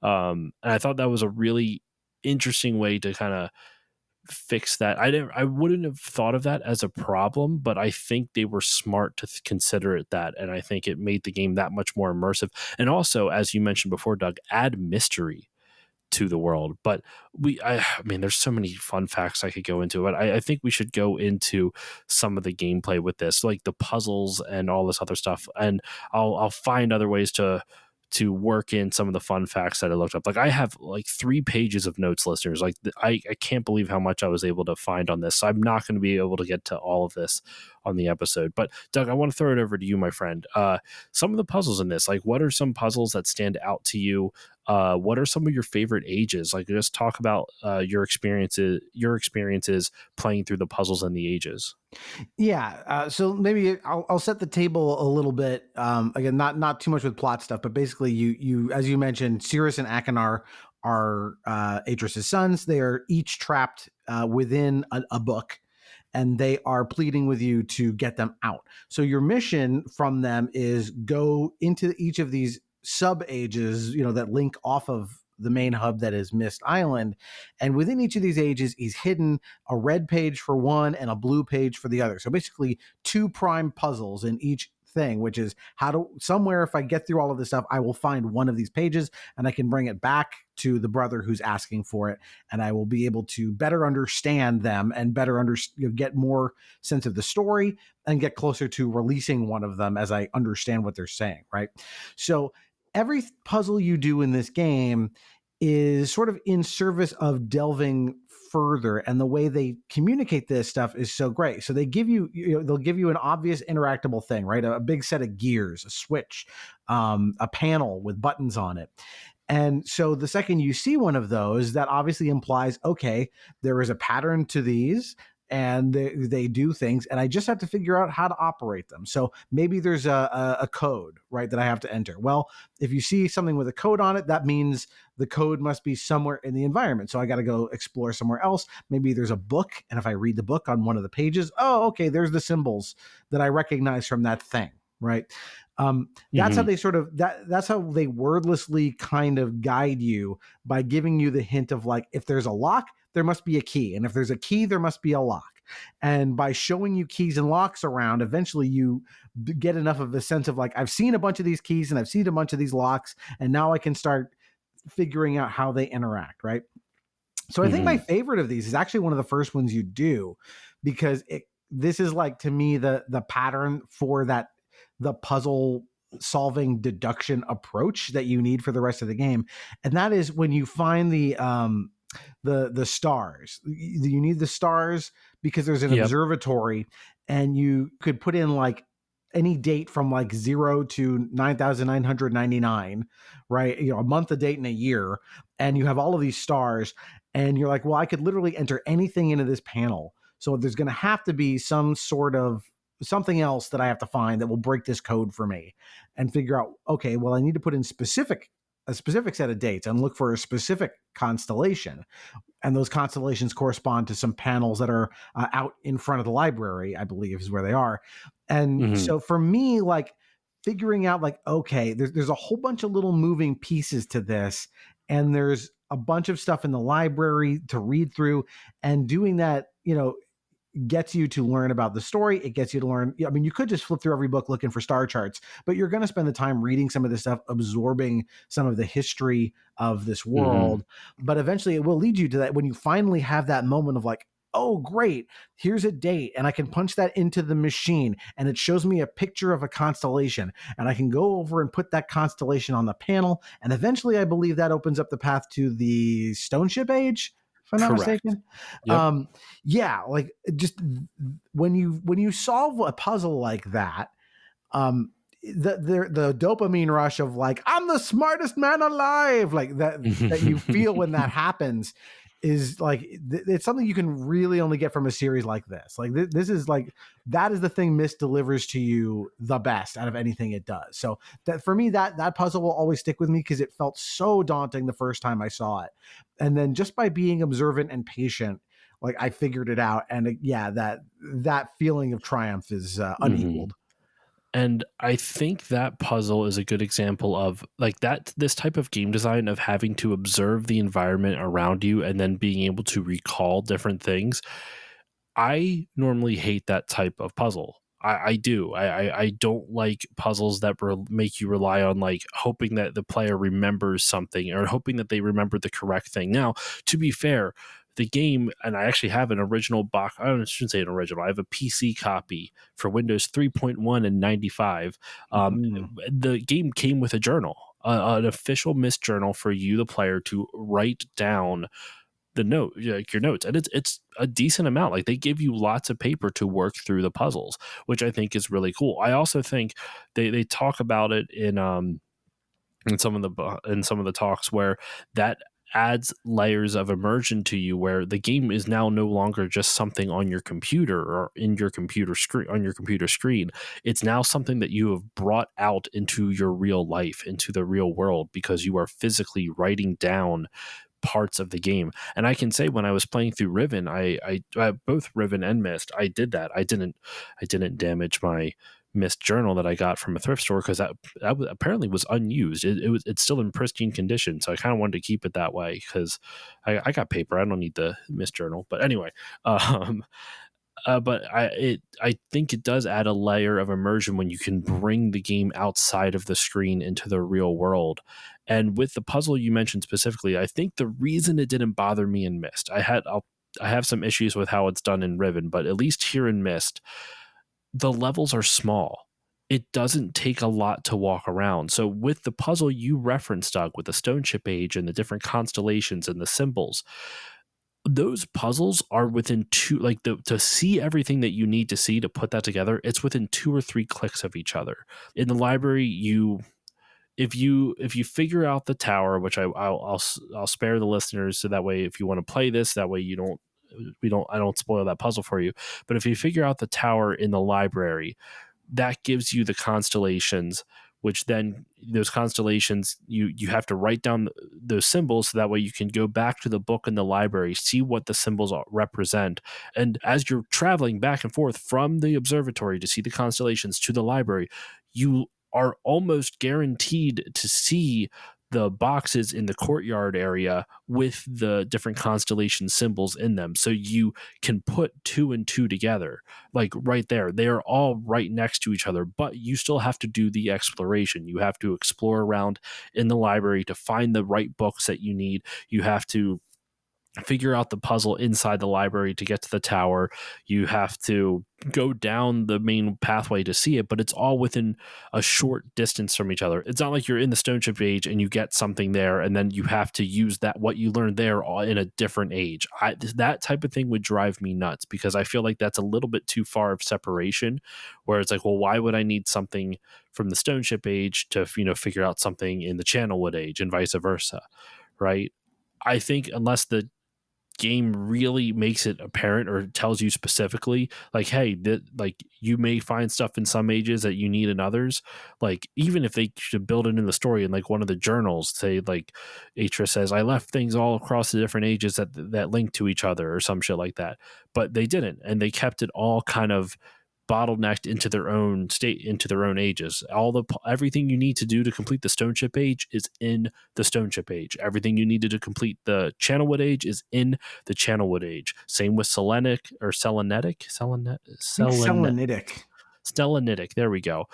And I thought that was a really interesting way to kind of fix that. I wouldn't have thought of that as a problem, but I think they were smart to consider it that, and I think it made the game that much more immersive. And also, as you mentioned before, Doug, add mystery to the world. But I mean, there's so many fun facts I could go into, but I think we should go into some of the gameplay with this, like the puzzles and all this other stuff. And I'll find other ways to work in some of the fun facts that I looked up. Like I have like 3 pages of notes, listeners. Like I can't believe how much I was able to find on this. So I'm not going to be able to get to all of this on the episode. But Doug, I want to throw it over to you, my friend. Some of the puzzles in this, like what are some puzzles that stand out to you? What are some of your favorite ages? Like just talk about your experiences playing through the puzzles and the ages. Yeah. So maybe I'll set the table a little bit. Again, not too much with plot stuff, but basically, you as you mentioned, Cirrus and Akanar are Atreus' sons. They are each trapped within a book, and they are pleading with you to get them out. So your mission from them is go into each of these sub ages, that link off of the main hub that is Myst Island. And within each of these ages, he's hidden a red page for one and a blue page for the other. So basically 2 prime puzzles in each thing, which is somewhere, if I get through all of this stuff, I will find one of these pages and I can bring it back to the brother who's asking for it. And I will be able to better understand them and better get more sense of the story and get closer to releasing one of them as I understand what they're saying. Right. So every puzzle you do in this game is sort of in service of delving further, and the way they communicate this stuff is so great. So they give you, they'll give you an obvious interactable thing, right? A big set of gears, a switch, a panel with buttons on it. And so the second you see one of those, that obviously implies, okay, there is a pattern to these, and they do things, and I just have to figure out how to operate them. So maybe there's a code, right, that I have to enter. Well, if you see something with a code on it, that means the code must be somewhere in the environment. So I got to go explore somewhere else. Maybe there's a book, and if I read the book on one of the pages, oh, okay, there's the symbols that I recognize from that thing, right? That's how they sort of that's how they wordlessly kind of guide you by giving you the hint of like, if there's a lock, there must be a key, and if there's a key, there must be a lock. And by showing you keys and locks around, eventually you get enough of a sense of like, I've seen a bunch of these keys and I've seen a bunch of these locks, and now I can start figuring out how they interact, right? So I think my favorite of these is actually one of the first ones you do, because this is like, to me, the pattern for the puzzle solving deduction approach that you need for the rest of the game. And that is when you find the stars. You need the stars because there's an observatory, and you could put in like any date from like 0 to 9,999, right? A month, a date, and a year. And you have all of these stars, and you're like, well, I could literally enter anything into this panel. So there's going to have to be some sort of something else that I have to find that will break this code for me, and figure out, okay, well, I need to put in a specific set of dates and look for a specific constellation. And those constellations correspond to some panels that are out in front of the library, I believe is where they are. And so for me, like figuring out like, okay, there's a whole bunch of little moving pieces to this, and there's a bunch of stuff in the library to read through, and doing that, gets you to learn about the story. It gets you to learn. I mean, you could just flip through every book looking for star charts, but you're going to spend the time reading some of this stuff, absorbing some of the history of this world. But eventually it will lead you to that when you finally have that moment of like, oh, great, here's a date, and I can punch that into the machine, and it shows me a picture of a constellation, and I can go over and put that constellation on the panel, and eventually I believe that opens up the path to the stone ship age, if I'm not Correct. mistaken. Yep. Yeah, like just when you solve a puzzle like that, the dopamine rush of like, I'm the smartest man alive, like that you feel when that happens is like it's something you can really only get from a series like this. Like this is like, that is the thing Myst delivers to you the best out of anything it does. So that for me, that puzzle will always stick with me because it felt so daunting the first time I saw it, and then just by being observant and patient, like I figured it out. And yeah, that feeling of triumph is unequaled. And I think that puzzle is a good example of like that, this type of game design of having to observe the environment around you and then being able to recall different things. I normally hate that type of puzzle. I do. I don't like puzzles that make you rely on like hoping that the player remembers something or hoping that they remember the correct thing. Now, to be fair, the game, and I actually have an original box. Shouldn't say an original. I have a PC copy for Windows 3.1 and 95. The game came with a journal, an official Myst journal for you, the player, to write down the note, like your notes, and it's a decent amount. Like they give you lots of paper to work through the puzzles, which I think is really cool. I also think they talk about it in some of the talks where that adds layers of immersion to you, where the game is now no longer just something on your computer or in your computer screen on your computer screen. It's now something that you have brought out into your real life, into the real world, because you are physically writing down parts of the game. And I can say when I was playing through Riven, I both Riven and Myst, I did that. I didn't damage my Myst journal that I got from a thrift store because that apparently was unused. It's still in pristine condition, so I kind of wanted to keep it that way because I got paper. I don't need the Myst journal. But anyway, but I think it does add a layer of immersion when you can bring the game outside of the screen into the real world. And with the puzzle you mentioned specifically, I think the reason it didn't bother me in Myst, I have some issues with how it's done in Riven, but at least here in Myst, the levels are small. It doesn't take a lot to walk around. So with the puzzle you referenced, Doug, with the stone ship age and the different constellations and the symbols, those puzzles are within to see everything that you need to see to put that together, it's within 2 or 3 clicks of each other. In the library, if you figure out the tower, which I'll spare the listeners, so that way if you want to play this, that way I don't spoil that puzzle for you. But if you figure out the tower in the library, that gives you the constellations, which then those constellations, you have to write down those symbols so that way you can go back to the book in the library, see what the symbols represent. And as you're traveling back and forth from the observatory to see the constellations to the library, you are almost guaranteed to see the boxes in the courtyard area with the different constellation symbols in them. So you can put 2 and 2 together, like right there. They are all right next to each other, but you still have to do the exploration. You have to explore around in the library to find the right books that you need. You have to figure out the puzzle inside the library to get to the tower. You have to go down the main pathway to see it, but it's all within a short distance from each other. It's not like you're in the stone ship age and you get something there and then you have to use that what you learned there in a different age. That type of thing would drive me nuts because I feel like that's a little bit too far of separation, where it's like, well, why would I need something from the stone ship age to figure out something in the Channelwood age and vice versa, right? I think unless the game really makes it apparent or tells you specifically, like, hey, like you may find stuff in some ages that you need in others. Like even if they should build it in the story in like one of the journals, say like Atra says, I left things all across the different ages that link to each other or some shit like that, but they didn't, and they kept it all kind of bottlenecked into their own state, into their own ages. Everything you need to do to complete the stone ship age is in the stone ship age. Everything you needed to complete the Channelwood age is in the Channelwood age. Same with Selenic or Selenetic. Selenitic. Stellanitic. There we go.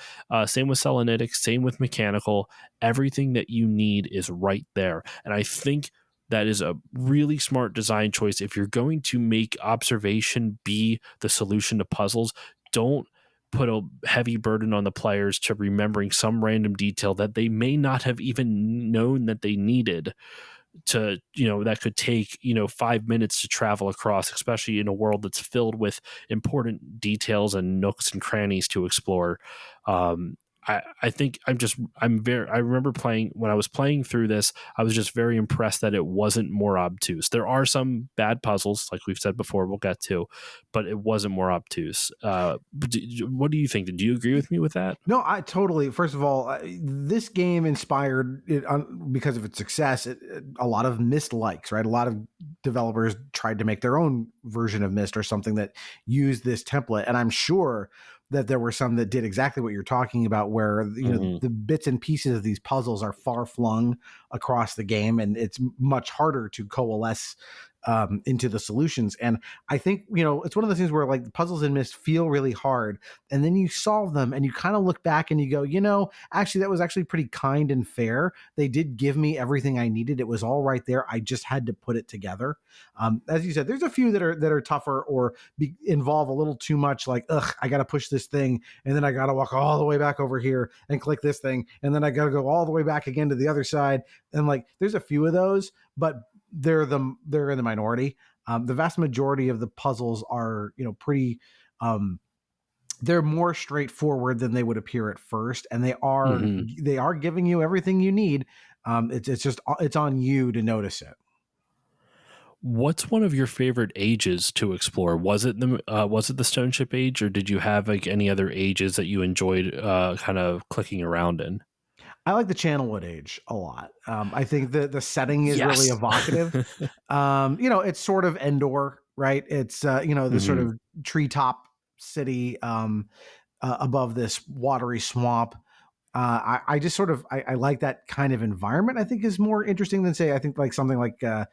Same with Selenitic. Same with Mechanical. Everything that you need is right there. And I think that is a really smart design choice. If you're going to make observation be the solution to puzzles, don't put a heavy burden on the players to remembering some random detail that they may not have even known that they needed to, that could take, 5 minutes to travel across, especially in a world that's filled with important details and nooks and crannies to explore. I think I remember when I was playing through this, I was just very impressed that it wasn't more obtuse. There are some bad puzzles, like we've said before, we'll get to, but it wasn't more obtuse. What do you think? Did you agree with me with that? No, I totally. First of all, this game inspired it because of its success. A lot of Myst likes, right? A lot of developers tried to make their own version of Myst or something that used this template, and I'm sure that there were some that did exactly what you're talking about, where the bits and pieces of these puzzles are far flung across the game, and it's much harder to coalesce into the solutions. And I think it's one of those things where like the puzzles in Myst feel really hard, and then you solve them, and you kind of look back and you go, actually that was actually pretty kind and fair. They did give me everything I needed. It was all right there. I just had to put it together. As you said, there's a few that are tougher or involve a little too much. Like, I got to push this thing, and then I got to walk all the way back over here and click this thing, and then I got to go all the way back again to the other side. And like, there's a few of those, but they're in the minority. The vast majority of the puzzles are, pretty. They're more straightforward than they would appear at first, and they are giving you everything you need. It's on you to notice it. What's one of your favorite ages to explore? Was it the Stone Ship age, or did you have like any other ages that you enjoyed kind of clicking around in? I like the Channelwood age a lot. I think the setting is really Yes. evocative. It's sort of Endor, right? It's the sort of treetop city above this watery swamp. I just sort of I like that kind of environment. I think is more interesting than I think like something like the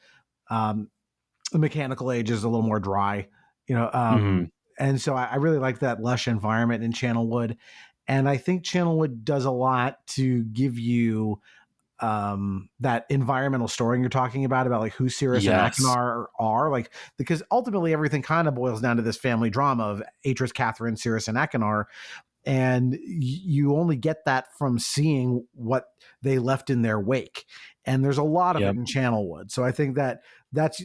Mechanical Age is a little more dry, and so I really like that lush environment in Channelwood. And I think Channelwood does a lot to give you that environmental story you're talking about like who Cirrus and Akinar are, like, because ultimately everything kind of boils down to this family drama of Atris, Catherine, Cirrus, and Akinar. And you only get that from seeing what they left in their wake. And there's a lot of it in Channelwood. So I think that's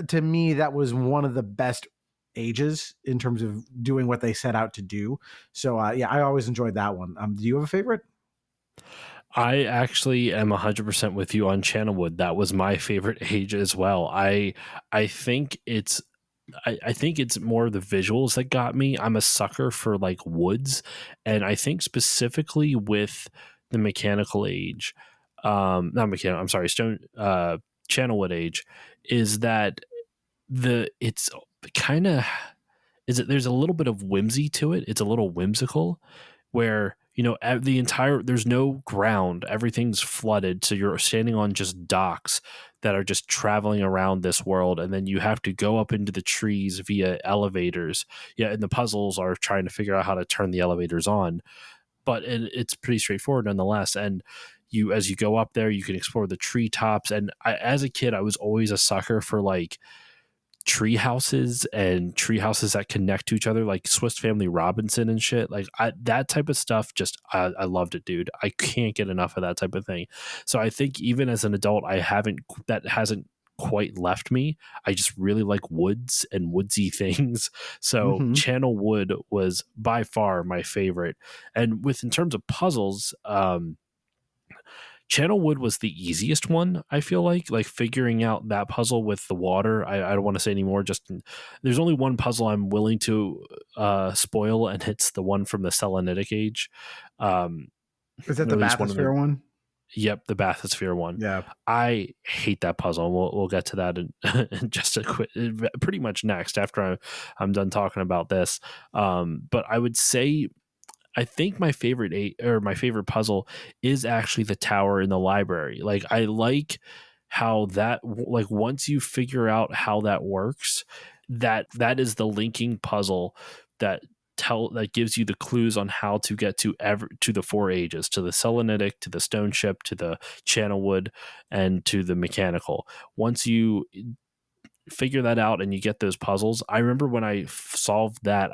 to me, that was one of the best ages in terms of doing what they set out to do. So I always enjoyed that one. Do you have a favorite? I actually am 100% with you on Channelwood. That was my favorite age as well. I think it's more the visuals that got me. I'm a sucker for like woods, and I think specifically with the Mechanical Age, not mechanical. I'm sorry, Stone Channelwood Age, is that it's kind of there's a little bit of whimsy to it. It's a little whimsical, where there's no ground, everything's flooded, so you're standing on just docks that are just traveling around this world, and then you have to go up into the trees via elevators. And the puzzles are trying to figure out how to turn the elevators on, but it's pretty straightforward nonetheless. And as you go up there, you can explore the treetops. And as a kid, I was always a sucker for like tree houses and tree houses that connect to each other, like Swiss Family Robinson and shit. Like that type of stuff, I loved it, dude. I can't get enough of that type of thing. So I think even as an adult, that hasn't quite left me. I just really like woods and woodsy things. So Channelwood was by far my favorite. And in terms of puzzles, Channelwood was the easiest one, I feel like figuring out that puzzle with the water. I don't want to say anymore. There's only one puzzle I'm willing to spoil, and it's the one from the Selenitic Age. Is that the bathysphere one? Yep, the bathysphere one. Yeah, I hate that puzzle. We'll get to that in just pretty much next after I'm done talking about this. But I would say, I think my favorite puzzle is actually the tower in the library. Like, I like how that, like, once you figure out how that works, that is the linking puzzle that that gives you the clues on how to get to the 4 ages, to the Selenitic, to the stone ship, to the channelwood, and to the mechanical. Once you figure that out and you get those puzzles, I remember when I solved that,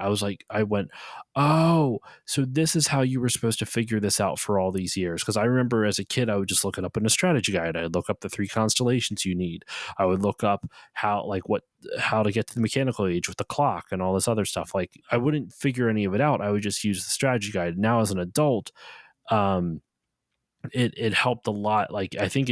I went, oh, so this is how you were supposed to figure this out for all these years. Because I remember as a kid, I would just look it up in a strategy guide. I'd look up the 3 constellations you need. I would look up how to get to the mechanical age with the clock and all this other stuff. Like, I wouldn't figure any of it out. I would just use the strategy guide. Now as an adult, it helped a lot. Like, I think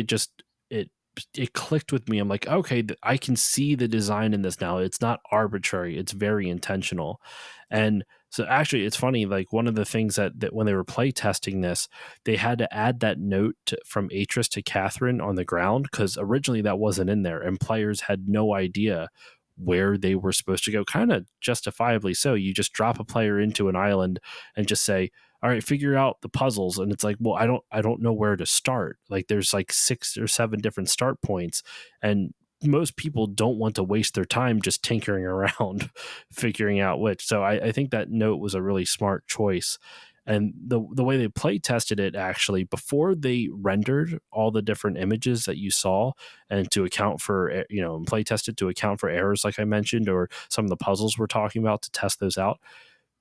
it clicked with me. I'm like, okay, I can see the design in this now. It's not arbitrary. It's very intentional. And so actually it's funny, like one of the things that when they were play testing this, they had to add that note from Atris to Catherine on the ground, because originally that wasn't in there and players had no idea where they were supposed to go, kind of justifiably so. You just drop a player into an island and just say, all right, figure out the puzzles. And it's like, well, I don't know where to start. Like, there's like 6 or 7 different start points, and most people don't want to waste their time just tinkering around figuring out which. So I think that note was a really smart choice. And the way they play tested it, actually, before they rendered all the different images that you saw, and to account for, play tested to account for errors like I mentioned, or some of the puzzles we're talking about, to test those out,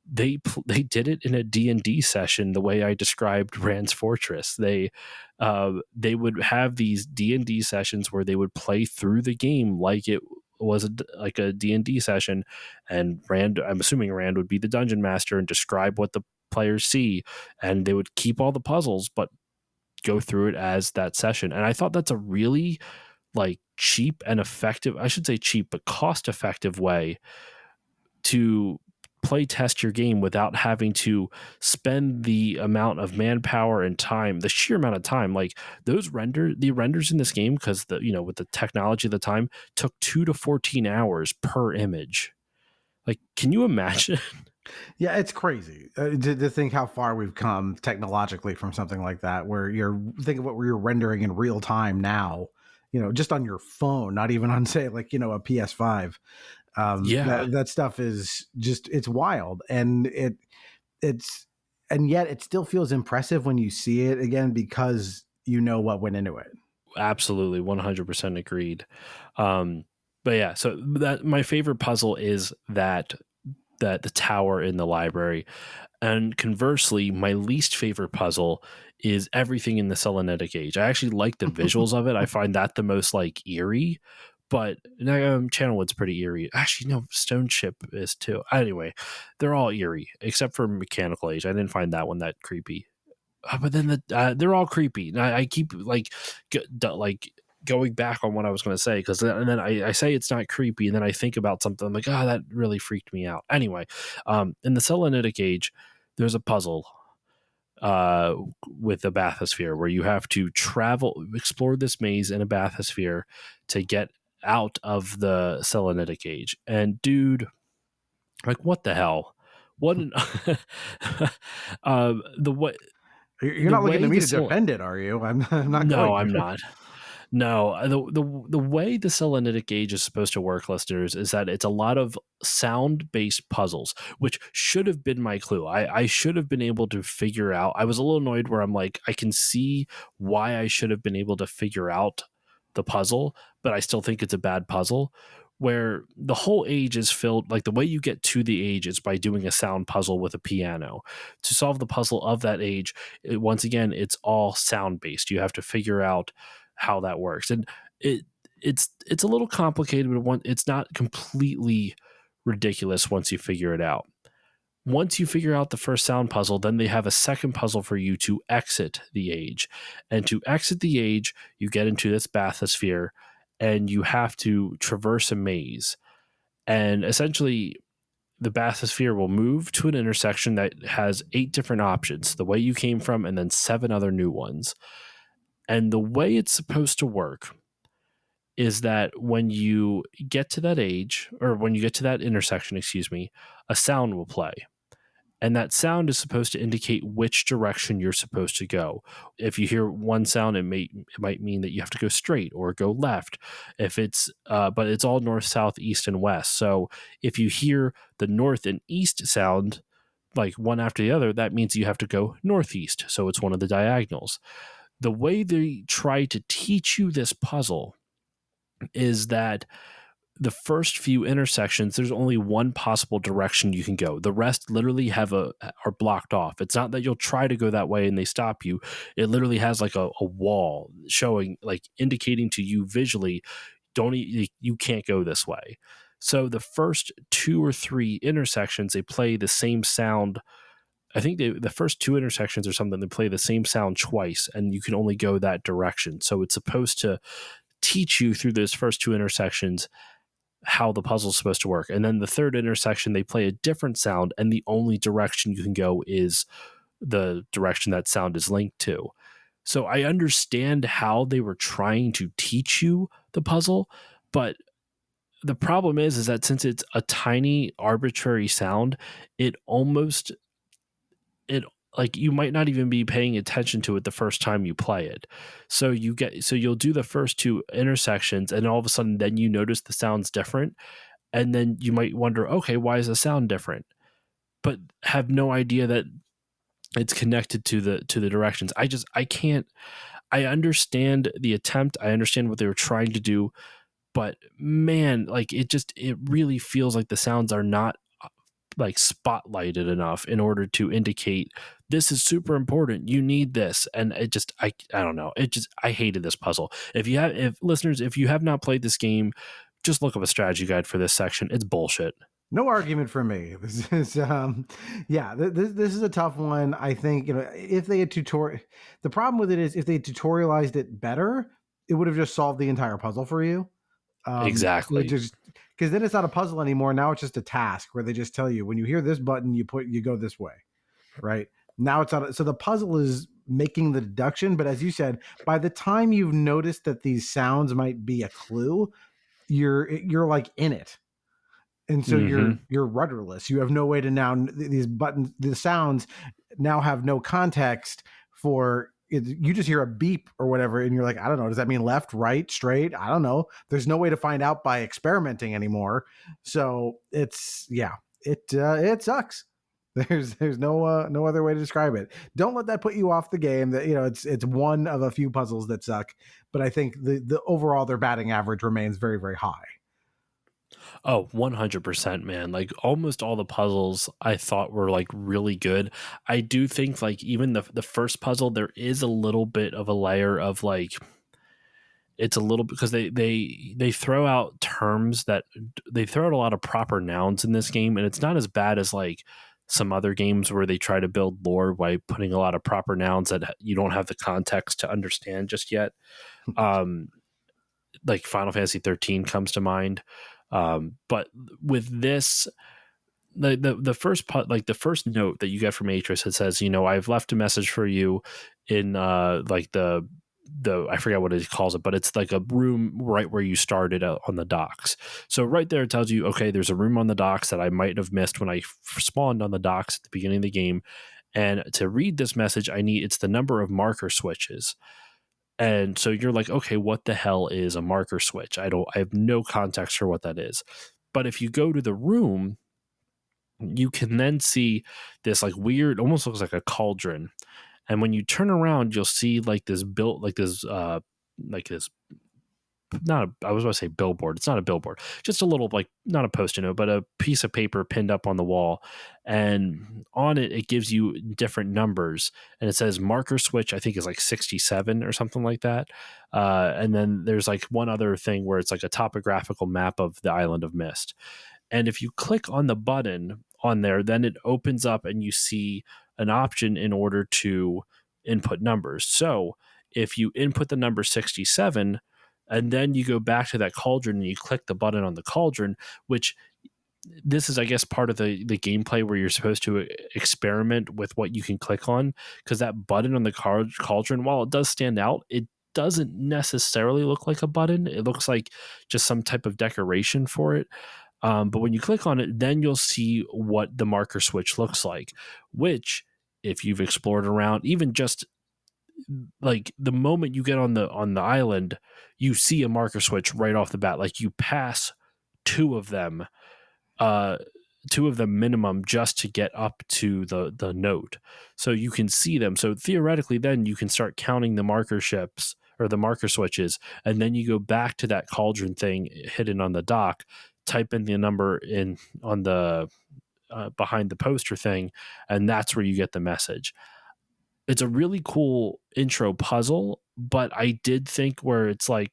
they did it in a D&D session the way I described Rand's Fortress. They would have these D&D sessions where they would play through the game like it was like a D&D session, and I'm assuming Rand would be the dungeon master and describe what the players see, and they would keep all the puzzles but go through it as that session. And I thought that's a really like cheap and effective, I should say cheap, but cost effective way to play test your game without having to spend the amount of manpower and time, the sheer amount of time. Like, the renders in this game, because with the technology of the time, took 2 to 14 hours per image. Like, can you imagine? Yeah, it's crazy to think how far we've come technologically from something like that, where think of what you're rendering in real time now, just on your phone, not even on, say, like, a PS5. Yeah, that stuff is just, it's wild. And and yet it still feels impressive when you see it again, because you know what went into it. absolutely. 100% agreed. But yeah, so that my favorite puzzle is that the tower in the library. And conversely, my least favorite puzzle is everything in the Selenitic age. I actually like the visuals of it. I find that the most like eerie, but Channelwood's pretty eerie. Actually, no, Stone Ship is too. Anyway, they're all eerie except for Mechanical Age. I didn't find that one that creepy. But then they're all creepy. And I keep like going back on what I was going to say, because then I say it's not creepy, and then I think about something. I'm like, that really freaked me out. Anyway, in the Selenitic age, there's a puzzle with a bathysphere where you have to explore this maze in a bathysphere to get out of the Selenitic age. And dude, like, what the hell? What an the way You're not looking to me to defend it, are you? I'm not. No, I'm not. No, the way the Selenitic age is supposed to work, listeners, is that it's a lot of sound-based puzzles, which should have been my clue. I should have been able to figure out. I was a little annoyed where I'm like, I can see why I should have been able to figure out the puzzle, but I still think it's a bad puzzle. Where the whole age is filled, like the way you get to the age is by doing a sound puzzle with a piano. To solve the puzzle of that age, once again, it's all sound-based. You have to figure out how that works, and it's a little complicated, but it's not completely ridiculous once you figure it out. Once you figure out the first sound puzzle, then they have a second puzzle for you to exit the age. And to exit the age, you get into this bathysphere and you have to traverse a maze. And essentially, the bathysphere will move to an intersection that has 8 different options, the way you came from, and then 7 other new ones. And the way it's supposed to work is that when you get to that age, or when you get to that intersection, a sound will play. And that sound is supposed to indicate which direction you're supposed to go. If you hear one sound, it might mean that you have to go straight or go left. If it's, but it's all north, south, east, and west. So if you hear the north and east sound, like one after the other, that means you have to go northeast. So it's one of the diagonals. The way they try to teach you this puzzle is that the first few intersections, there's only one possible direction you can go. The rest literally are blocked off. It's not that you'll try to go that way and they stop you. It literally has like a wall showing, like indicating to you visually, you can't go this way. So the first 2 or 3 intersections, they play the same sound. I think the first 2 intersections or something, they play the same sound twice, and you can only go that direction. So it's supposed to teach you through those first 2 intersections how the puzzle's supposed to work. And then the third intersection, they play a different sound, and the only direction you can go is the direction that sound is linked to. So I understand how they were trying to teach you the puzzle, but the problem is that since it's a tiny arbitrary sound, it like you might not even be paying attention to it the first time you play it. So you'll do the first 2 intersections, and all of a sudden then you notice the sound's different, and then you might wonder, okay, why is the sound different? But have no idea that it's connected to the directions. I understand the attempt. I understand what they were trying to do, but man, like it really feels like the sounds are not like spotlighted enough in order to indicate this is super important. You need this. And I don't know. I hated this puzzle. If you have not played this game, just look up a strategy guide for this section. It's bullshit. No argument for me. This is, this is a tough one. I think, if they had the problem with it is if they tutorialized it better, it would have just solved the entire puzzle for you. Exactly. Because then it's not a puzzle anymore. Now it's just a task where they just tell you when you hear this button, you go this way, right? Now it's not. So the puzzle is making the deduction. But as you said, by the time you've noticed that these sounds might be a clue, you're like in it. And so you're rudderless. You have no way to now, these buttons, the sounds now have no context for it. You just hear a beep or whatever, and you're like, I don't know. Does that mean left, right, straight? I don't know. There's no way to find out by experimenting anymore. So it sucks. There's no other way to describe it. Don't let that put you off the game. That it's one of a few puzzles that suck, but I think the overall their batting average remains very, very high. Oh, 100%, man. Like almost all the puzzles I thought were like really good. I do think like even the first puzzle, there is a little bit of a layer of like, it's a little because they throw out terms that they throw out a lot of proper nouns in this game. And it's not as bad as like some other games where they try to build lore by putting a lot of proper nouns that you don't have the context to understand just yet. Like Final Fantasy 13 comes to mind. But with this, the first note that you get from Atris, it says, I've left a message for you in like the I forget what it calls it, but it's like a room right where you started on the docks. So right there it tells you, okay, there's a room on the docks that I might have missed when I spawned on the docks at the beginning of the game. And to read this message, it's the number of marker switches. And so you're like, okay, what the hell is a marker switch? I have no context for what that is. But if you go to the room, you can then see this like weird, almost looks like a cauldron. And when you turn around, you'll see like this I was going to say billboard. It's not a billboard, just a little, like, not a Post-it note, but a piece of paper pinned up on the wall. And on it, it gives you different numbers. And it says marker switch, I think is like 67 or something like that. And then there's like one other thing where it's like a topographical map of the island of Myst. And if you click on the button on there, then it opens up and you see an option in order to input numbers. So if you input the number 67, and then you go back to that cauldron and you click the button on the cauldron, which this is, I guess, part of the gameplay where you're supposed to experiment with what you can click on, because that button on the cauldron, while it does stand out, it doesn't necessarily look like a button. It looks like just some type of decoration for it. But when you click on it, then you'll see what the marker switch looks like, which if you've explored around, even just like the moment you get on the island, you see a marker switch right off the bat. Like you pass two of them two of them minimum just to get up to the node. So you can see them. So theoretically, then you can start counting the marker ships or the marker switches, and then you go back to that cauldron thing hidden on the dock, type in the number in on the behind the poster thing, and that's where you get the message. It's a really cool intro puzzle, but I did think where it's like,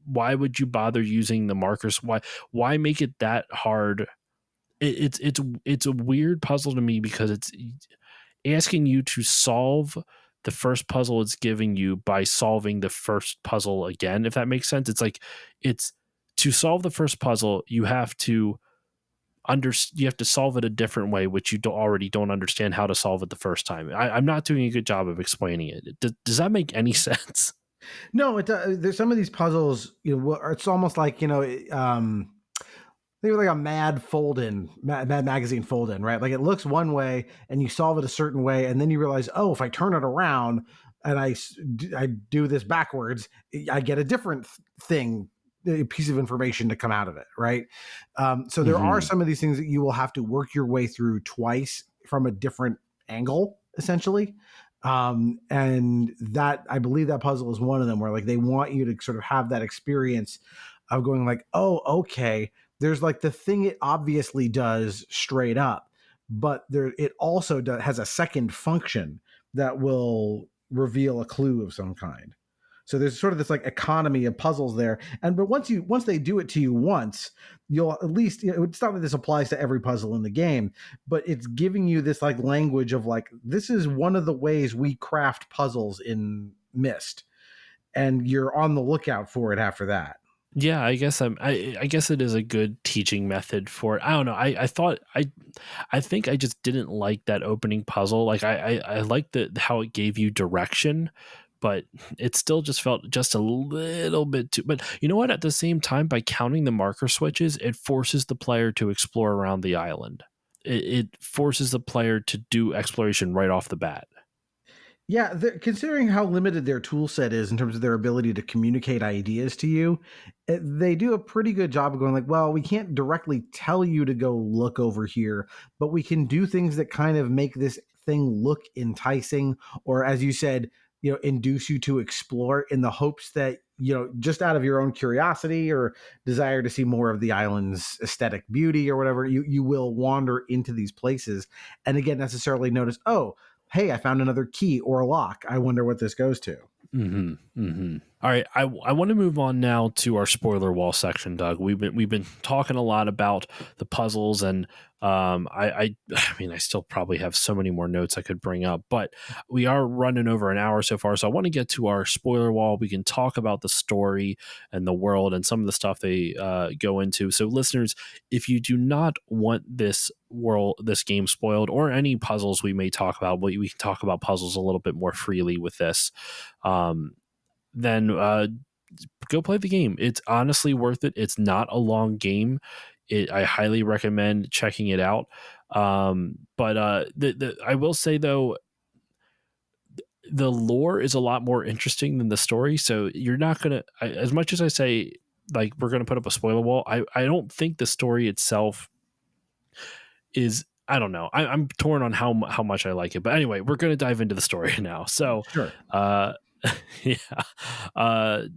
why would you bother using the markers? Why make it that hard? It's a weird puzzle to me because it's asking you to solve the first puzzle it's giving you by solving the first puzzle again, if that makes sense. It's like, it's to solve the first puzzle, you have to solve it a different way, which you already don't understand how to solve it the first time. I'm not doing a good job of explaining it. Does that make any sense? No, there's some of these puzzles, it's almost like, they were like a Mad Magazine fold-in, right? Like it looks one way and you solve it a certain way, and then you realize, oh, if I turn it around and I do this backwards, I get a different thing, a piece of information to come out of it, right? So there are some of these things that you will have to work your way through twice from a different angle, essentially. And that, I believe that puzzle is one of them where like they want you to sort of have that experience of going like, oh, okay, there's like the thing it obviously does straight up, but it also has a second function that will reveal a clue of some kind. So there's sort of this like economy of puzzles there. But once they do it to you once, you'll at least, it's not that this applies to every puzzle in the game, but it's giving you this like language of like, this is one of the ways we craft puzzles in Myst, and you're on the lookout for it after that. Yeah, I guess I guess it is a good teaching method for it. I don't know. I think I just didn't like that opening puzzle. Like I liked how it gave you direction, but it still just felt just a little bit too. But you know what? At the same time, by counting the marker switches, it forces the player to explore around the island. It forces the player to do exploration right off the bat. Yeah, considering how limited their tool set is in terms of their ability to communicate ideas to you, they do a pretty good job of going like, well, we can't directly tell you to go look over here, but we can do things that kind of make this thing look enticing, or as you said, induce you to explore in the hopes that, just out of your own curiosity or desire to see more of the island's aesthetic beauty or whatever, you will wander into these places and again necessarily notice, oh, hey, I found another key or a lock. I wonder what this goes to. All right, I want to move on now to our spoiler wall section, Doug. We've been talking a lot about the puzzles, and I mean, I still probably have so many more notes I could bring up, but we are running over an hour so far, so I want to get to our spoiler wall. We can talk about the story and the world and some of the stuff they go into. So, listeners, if you do not want this game spoiled, or any puzzles we may talk about, we can talk about puzzles a little bit more freely with this. Then go play the game. It's honestly worth it. It's not a long game. I highly recommend checking it out. But I will say though, the lore is a lot more interesting than the story. So you're not gonna, as much as I say, like, we're gonna put up a spoiler wall, I don't think the story itself is. I don't know. I'm torn on how much I like it. But anyway, we're gonna dive into the story now. So, sure. Yeah. I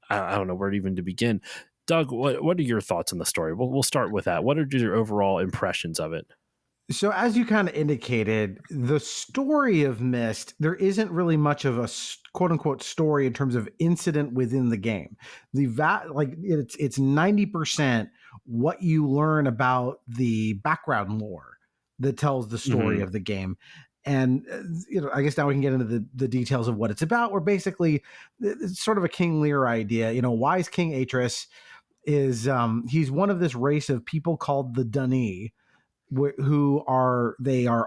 don't know where even to begin. Doug, what are your thoughts on the story? We'll start with that. What are your overall impressions of it? So, as you kind of indicated, the story of Myst, there isn't really much of a quote unquote story in terms of incident within the game. It's 90% what you learn about the background lore that tells the story of the game. And, I guess now we can get into the details of what it's about, where basically it's sort of a King Lear idea. Wise King Atris is, he's one of this race of people called the Dunni, who are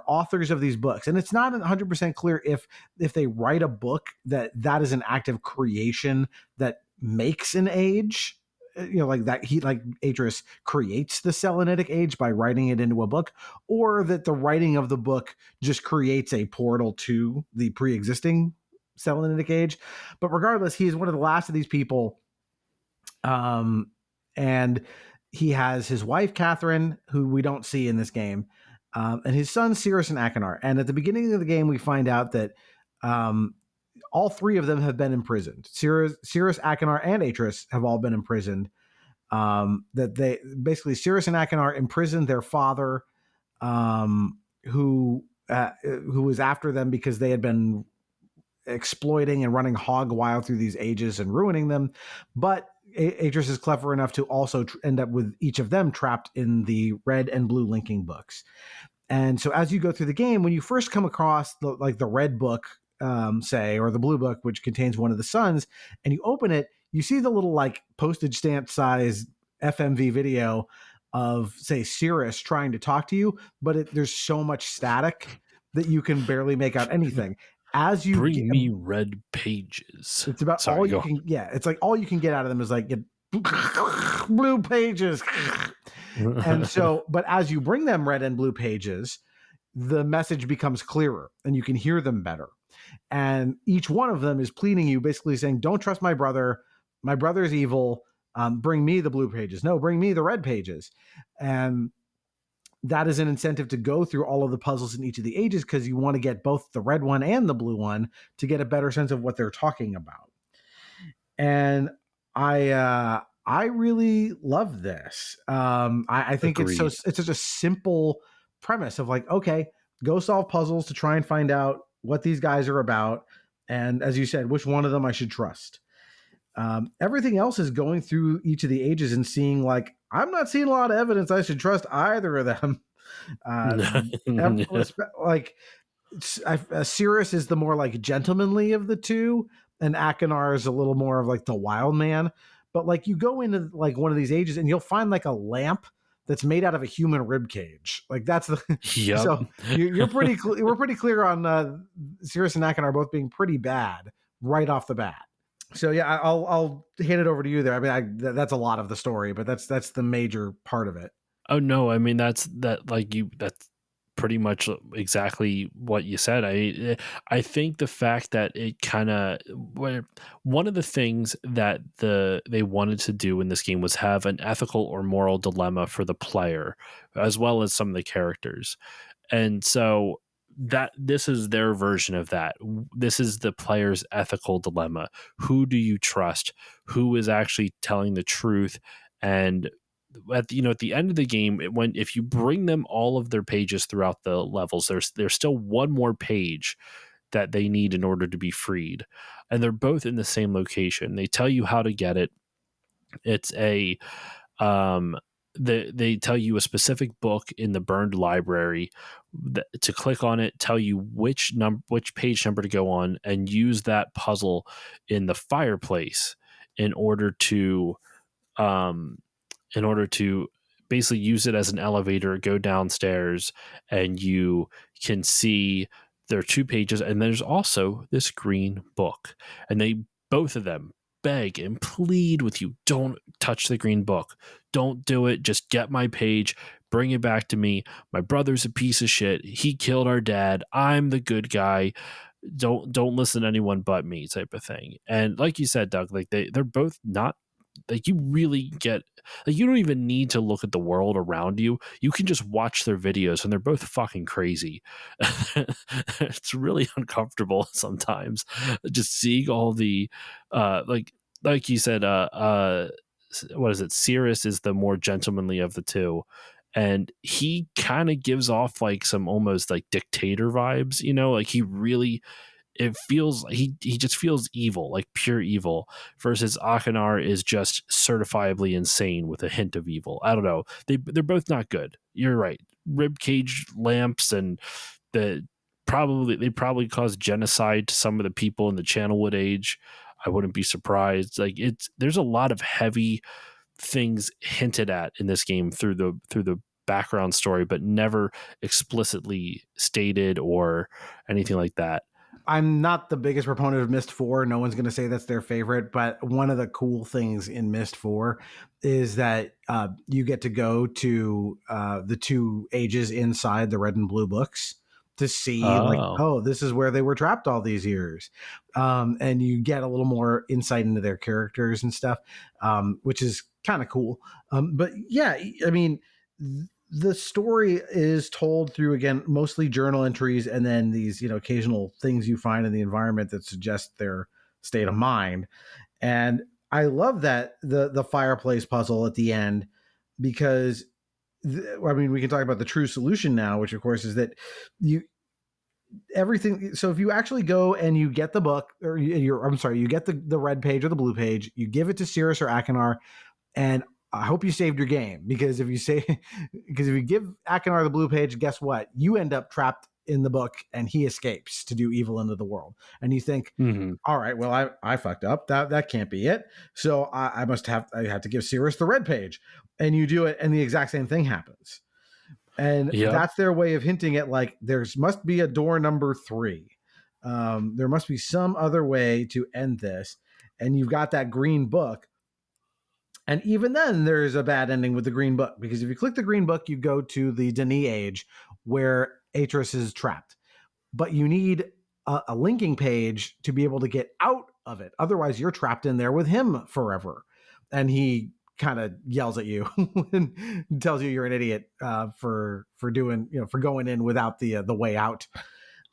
authors of these books. And it's not 100% clear if they write a book that is an act of creation that makes an age, like that Atris creates the Selenitic age by writing it into a book, or that the writing of the book just creates a portal to the pre-existing Selenitic age. But regardless, he is one of the last of these people. And he has his wife, Catherine, who we don't see in this game, and his sons, Cirrus and Achenar. And at the beginning of the game, we find out that all three of them have been imprisoned. Cirrus, Achenar, and Atris have all been imprisoned. That they basically, Cirrus and Achenar imprisoned their father, who was after them because they had been exploiting and running hog wild through these ages and ruining them. But Atris is clever enough to also end up with each of them trapped in the red and blue linking books. And so as you go through the game, when you first come across the red book, say, or the blue book, which contains one of the sons, and you open it, you see the little like postage stamp size FMV video of, say, Cirrus trying to talk to you, but there's so much static that you can barely make out anything. As you bring me red pages. It's about all you can. Yeah, it's like all you can get out of them is like blue pages. And so, but as you bring them red and blue pages, the message becomes clearer and you can hear them better. And each one of them is pleading you, basically saying, "Don't trust my brother. My brother's evil. Bring me the blue pages. No, bring me the red pages." And that is an incentive to go through all of the puzzles in each of the ages, because you want to get both the red one and the blue one to get a better sense of what they're talking about. And I really love this. I think Agreed. it's such a simple premise of like, okay, go solve puzzles to try and find out what these guys are about. And as you said, which one of them I should trust. Everything else is going through each of the ages and seeing like, I'm not seeing a lot of evidence I should trust either of them. Like Cirrus is the more like gentlemanly of the two, and Achenar is a little more of like the wild man. But like you go into like one of these ages and you'll find like a lamp that's made out of a human rib cage. Like that's the yep. So you're pretty we're pretty clear on Cirrus and Achenar both being pretty bad right off the bat. So yeah, I'll hand it over to you there. I mean, that's a lot of the story, but that's the major part of it. Oh no, I mean that's pretty much exactly what you said. I think the fact that it kind of, one of the things that they wanted to do in this game was have an ethical or moral dilemma for the player, as well as some of the characters, and so that this is their version of that. This is the player's ethical dilemma. Who do you trust? Who is actually telling the truth? And at the end of the game, if you bring them all of their pages throughout the levels, there's still one more page that they need in order to be freed, and they're both in the same location. They tell you how to get it. It's a they tell you a specific book in the burned library to click on it, tell you which page number to go on, and use that puzzle in the fireplace in order to basically use it as an elevator, go downstairs, and you can see there are 2 pages, and there's also this green book, and both of them beg and plead with you, don't touch the green book, don't do it, just get my page, bring it back to me, my brother's a piece of shit, he killed our dad, I'm the good guy, don't listen to anyone but me, type of thing. And like you said, Doug, like they're both not, like, you really get, like, you don't even need to look at the world around you. You can just watch their videos, and they're both fucking crazy. It's really uncomfortable sometimes, just seeing all the, like you said, what is it? Cirrus is the more gentlemanly of the two, and he kind of gives off like some almost like dictator vibes, like he really, it feels, he just feels evil, like pure evil, versus Achenar is just certifiably insane with a hint of evil. I don't know. They're both not good. You're right. Ribcage lamps, and they probably caused genocide to some of the people in the Channelwood Age. I wouldn't be surprised. Like, there's a lot of heavy things hinted at in this game through the background story, but never explicitly stated or anything like that. I'm not the biggest proponent of Myst 4. No one's going to say that's their favorite, but one of the cool things in Myst 4 is that you get to go to the 2 ages inside the red and blue books to see this is where they were trapped all these years. And you get a little more insight into their characters and stuff, which is kind of cool. But yeah, I mean, the story is told through, again, mostly journal entries, and then these, occasional things you find in the environment that suggest their state of mind. And I love that the fireplace puzzle at the end, because I mean, we can talk about the true solution now, which of course is that you everything. So if you actually go and you get the book, or you get the red page or the blue page, you give it to Cirrus or Akinar, and I hope you saved your game, because if you give Akinar the blue page, guess what? You end up trapped in the book, and he escapes to do evil into the world. And you think, all right, well, I fucked up. That can't be it. So I had to give Cirrus the red page, and you do it, and the exact same thing happens. And that's their way of hinting at, like, there must be a door number 3. There must be some other way to end this. And you've got that green book. And even then, there's a bad ending with the green book, because if you click the green book, you go to the Denis age where Atris is trapped. But you need a linking page to be able to get out of it. Otherwise, you're trapped in there with him forever. And he kind of yells at you and tells you you're an idiot for going in without the way out.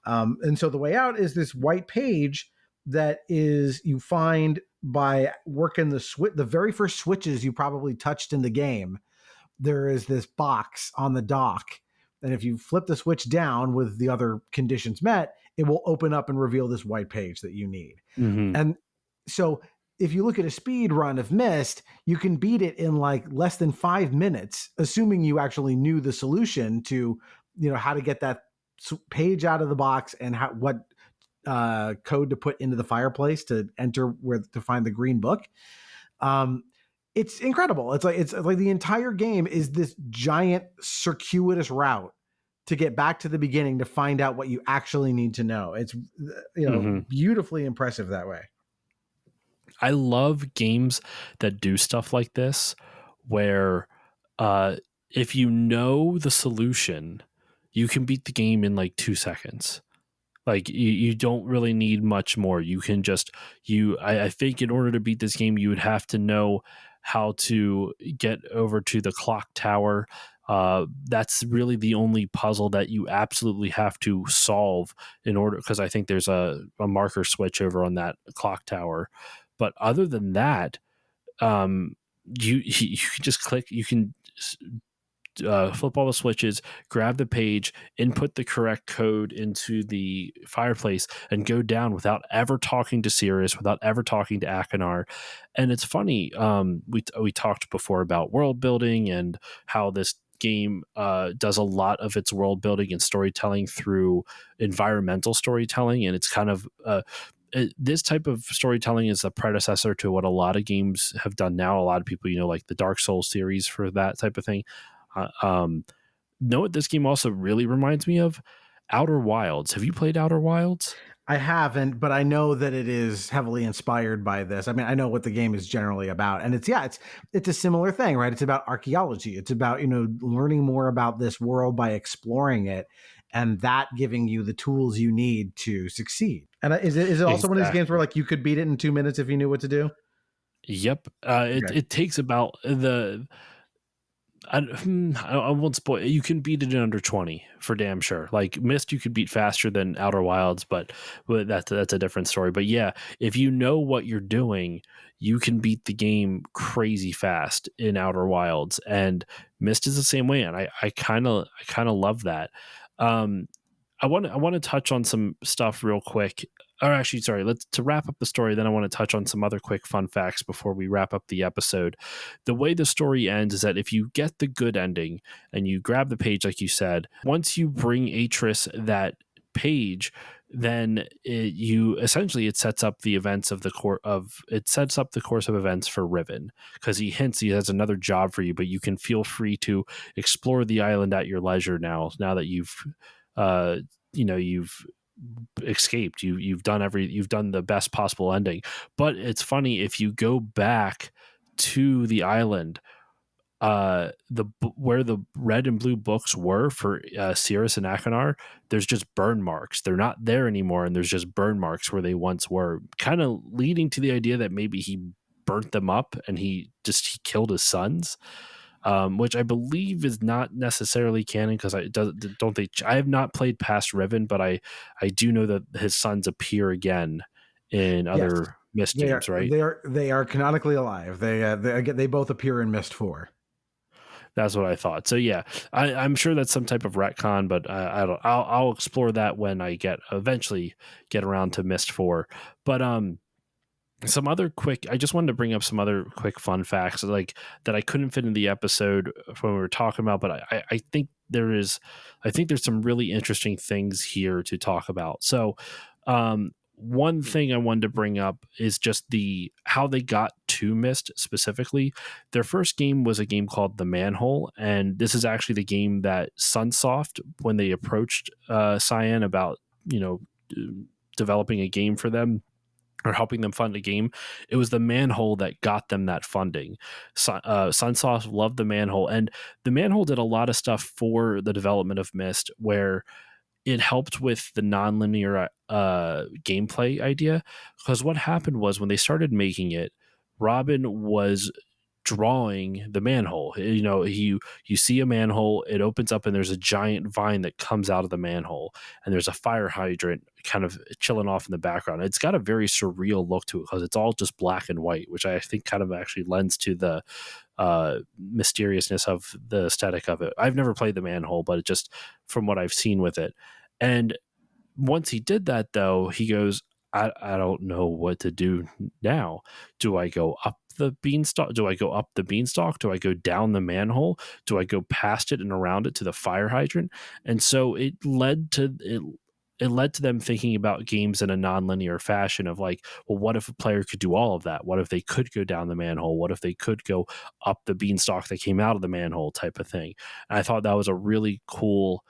And so the way out is this white page that you find by working the very first switches you probably touched in the game. There is this box on the dock, and if you flip the switch down with the other conditions met, it will open up and reveal this white page that you need. And so if you look at a speed run of Myst, you can beat it in like less than 5 minutes, assuming you actually knew the solution to, how to get that page out of the box, and what code to put into the fireplace to enter to find the green book. It's incredible. It's like the entire game is this giant circuitous route to get back to the beginning to find out what you actually need to know. It's beautifully impressive that way. I love games that do stuff like this, where if you know the solution, you can beat the game in like 2 seconds. Like you don't really need much more. You can I think in order to beat this game, you would have to know how to get over to the clock tower. That's really the only puzzle that you absolutely have to solve in order, because I think there's a marker switch over on that clock tower. But other than that, you can just click. You can flip all the switches, grab the page, input the correct code into the fireplace, and go down without ever talking to Cirrus, without ever talking to Akinar. And it's funny, we talked before about world building and how this game does a lot of its world building and storytelling through environmental storytelling, and it's kind of this type of storytelling is the predecessor to what a lot of games have done now. A lot of people, like the Dark Souls series for that type of thing. Know what this game also really reminds me of? Outer Wilds. Have you played Outer Wilds? I haven't, but I know that it is heavily inspired by this. I mean, I know what the game is generally about, and it's a similar thing, right? It's about archaeology. It's about, learning more about this world by exploring it, and that giving you the tools you need to succeed. And is it also one of these games where, like, you could beat it in 2 minutes if you knew what to do? Yep. It takes about I won't spoil. You can beat it in under 20 for damn sure. Like Myst, you could beat faster than Outer Wilds, but that's a different story. But yeah, if you know what you're doing, you can beat the game crazy fast in Outer Wilds, and Myst is the same way. And I kind of love that. I want to touch on some stuff real quick. Or actually, sorry, to wrap up the story, then I want to touch on some other quick fun facts before we wrap up the episode. The way the story ends is that if you get the good ending and you grab the page, like you said, once you bring Atris that page, then it sets up the events of the course of events for Riven, because he hints he has another job for you, but you can feel free to explore the island at your leisure now that you've escaped. You've done the best possible ending. But it's funny, if you go back to the island, where the red and blue books were for Cirrus and Akinar, there's just burn marks. They're not there anymore, and there's just burn marks where they once were, kind of leading to the idea that maybe he burnt them up, and he killed his sons. Which I believe is not necessarily canon, because I have not played past Riven, but I do know that his sons appear again in Yes, other Myst games, right? they are canonically alive. They both appear in Myst 4. That's what I thought. So yeah, I'm sure that's some type of retcon, but I don't. I'll explore that when I eventually get around to Myst 4. But I just wanted to bring up some other quick fun facts, like, that I couldn't fit in the episode when we were talking about, but I think there's some really interesting things here to talk about. So one thing I wanted to bring up is just how they got to Myst specifically. Their first game was a game called The Manhole, and this is actually the game that Sunsoft, when they approached Cyan about developing a game for them, or helping them fund a game, it was The Manhole that got them that funding. Sunsoft loved The Manhole, and The Manhole did a lot of stuff for the development of Myst, where it helped with the nonlinear gameplay idea. Because what happened was, when they started making it, Robin was drawing the manhole. You see a manhole, it opens up, and there's a giant vine that comes out of the manhole, and there's a fire hydrant kind of chilling off in the background. It's got a very surreal look to it, because it's all just black and white, which I think kind of actually lends to the mysteriousness of the aesthetic of it. I've never played the manhole, but it just, from what I've seen with it. And once he did that, though, he goes, I don't know what to do now. Do I go up the beanstalk? Do I go up the beanstalk? Do I go down the manhole? Do I go past it and around it to the fire hydrant? And so it led to them thinking about games in a nonlinear fashion of, like, well, what if a player could do all of that? What if they could go down the manhole? What if they could go up the beanstalk that came out of the manhole, type of thing? And I thought that was a really cool.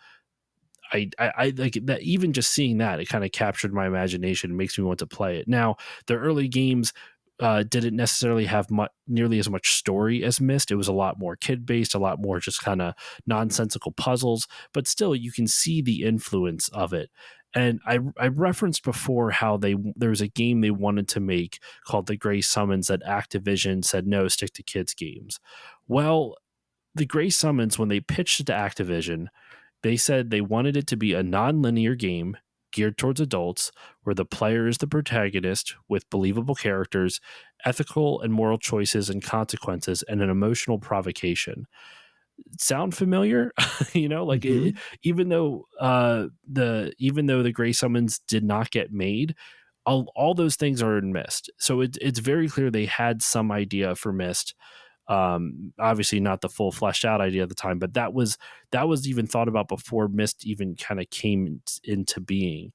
I like that. Even just seeing that, it kind of captured my imagination and makes me want to play it. Now, the early games didn't necessarily have nearly as much story as Myst. It was a lot more kid-based, a lot more just kind of nonsensical puzzles, but still, you can see the influence of it. And I referenced before how there was a game they wanted to make called The Grey Summons that Activision said, no, stick to kids games. Well, The Grey Summons, when they pitched it to Activision, they said they wanted it to be a non-linear game geared towards adults, where the player is the protagonist with believable characters, ethical and moral choices and consequences, and an emotional provocation. Sound familiar? Mm-hmm. Even though the Grey Summons did not get made, all those things are in Myst. So it's very clear they had some idea for Myst. Obviously not the full fleshed out idea at the time, but that was even thought about before Myst even kind of came into being.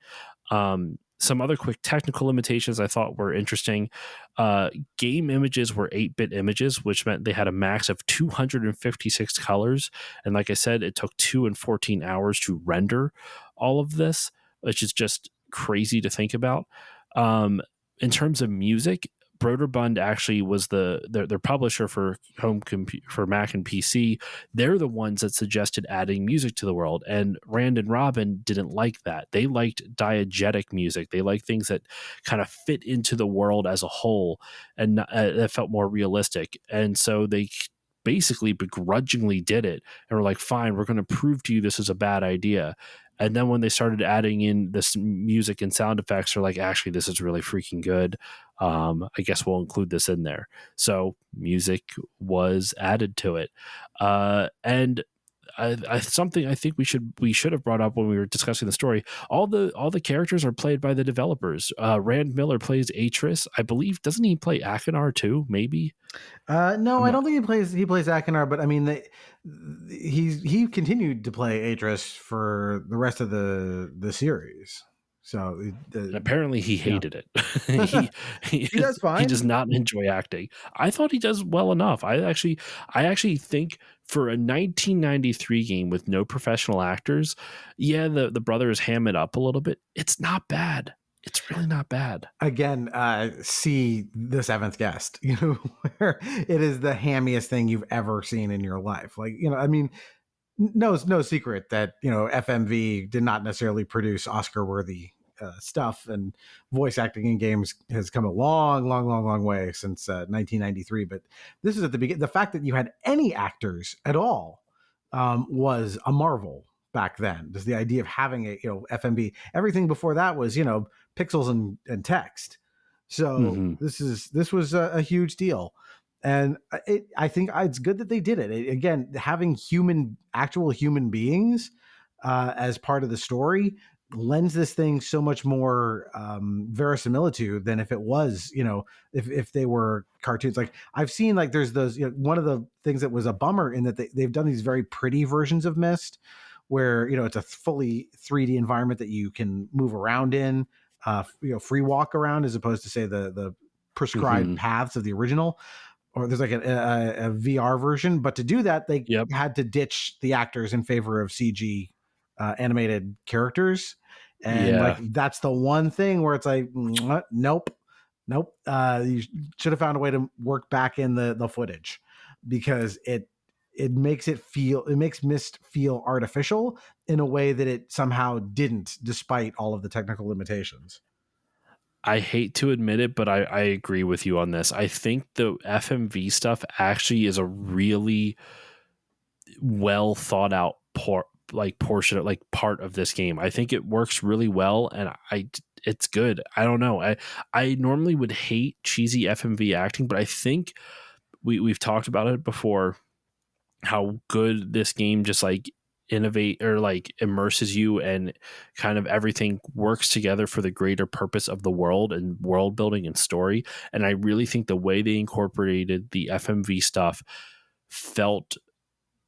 Some other quick technical limitations I thought were interesting. Game images were 8-bit images, which meant they had a max of 256 colors. And like I said, it took 2 and 14 hours to render all of this, which is just crazy to think about. In terms of music, Broderbund actually was their publisher for for Mac and PC. They're the ones that suggested adding music to the world, and Rand and Robin didn't like that. They liked diegetic music. They liked things that kind of fit into the world as a whole, and that felt more realistic. And so they basically begrudgingly did it, and were like, fine, we're going to prove to you this is a bad idea. And then when they started adding in this music and sound effects, they're like, actually, this is really freaking good. I guess we'll include this in there. So music was added to it. And something I think we should have brought up when we were discussing the story. All the characters are played by the developers. Rand Miller plays Atris. I believe, doesn't he play Akinar too? Maybe. No, I don't think he plays Akinar, but I mean, he continued to play Atris for the rest of the series. So apparently he hated it. he does fine. He does not enjoy acting. I thought he does well enough. I actually think for a 1993 game with no professional actors, yeah, the brothers ham it up a little bit. It's not bad. It's really not bad. Again, see The Seventh Guest, where it is the hammiest thing you've ever seen in your life. Like, I mean, no secret that, FMV did not necessarily produce Oscar-worthy stuff, and voice acting in games has come a long way since 1993. But this is at the beginning. The fact that you had any actors at all was a marvel back then. Just the idea of having a FMV. Everything before that was pixels and text. So this was a huge deal. And I think it's good that they did it. Again, having actual human beings as part of the story lends this thing so much more verisimilitude than if it was, if they were cartoons. Like I've seen, like there's those, one of the things that was a bummer in that they've done these very pretty versions of Myst where, it's a fully 3D environment that you can move around in, free walk around, as opposed to say the prescribed paths of the original. Or there's like a VR version, but to do that, they had to ditch the actors in favor of CG animated characters. And like, that's the one thing where it's like, nope. You should have found a way to work back in the footage, because it makes Myst feel artificial in a way that it somehow didn't, despite all of the technical limitations. I hate to admit it, but I agree with you on this. I think the FMV stuff actually is a really well thought out portion, like part of this game. I think it works really well, and it's good. I don't know. I normally would hate cheesy FMV acting, but I think we've talked about it before, how good this game just like innovate or like immerses you, and kind of everything works together for the greater purpose of the world and world building and story. And I really think the way they incorporated the FMV stuff felt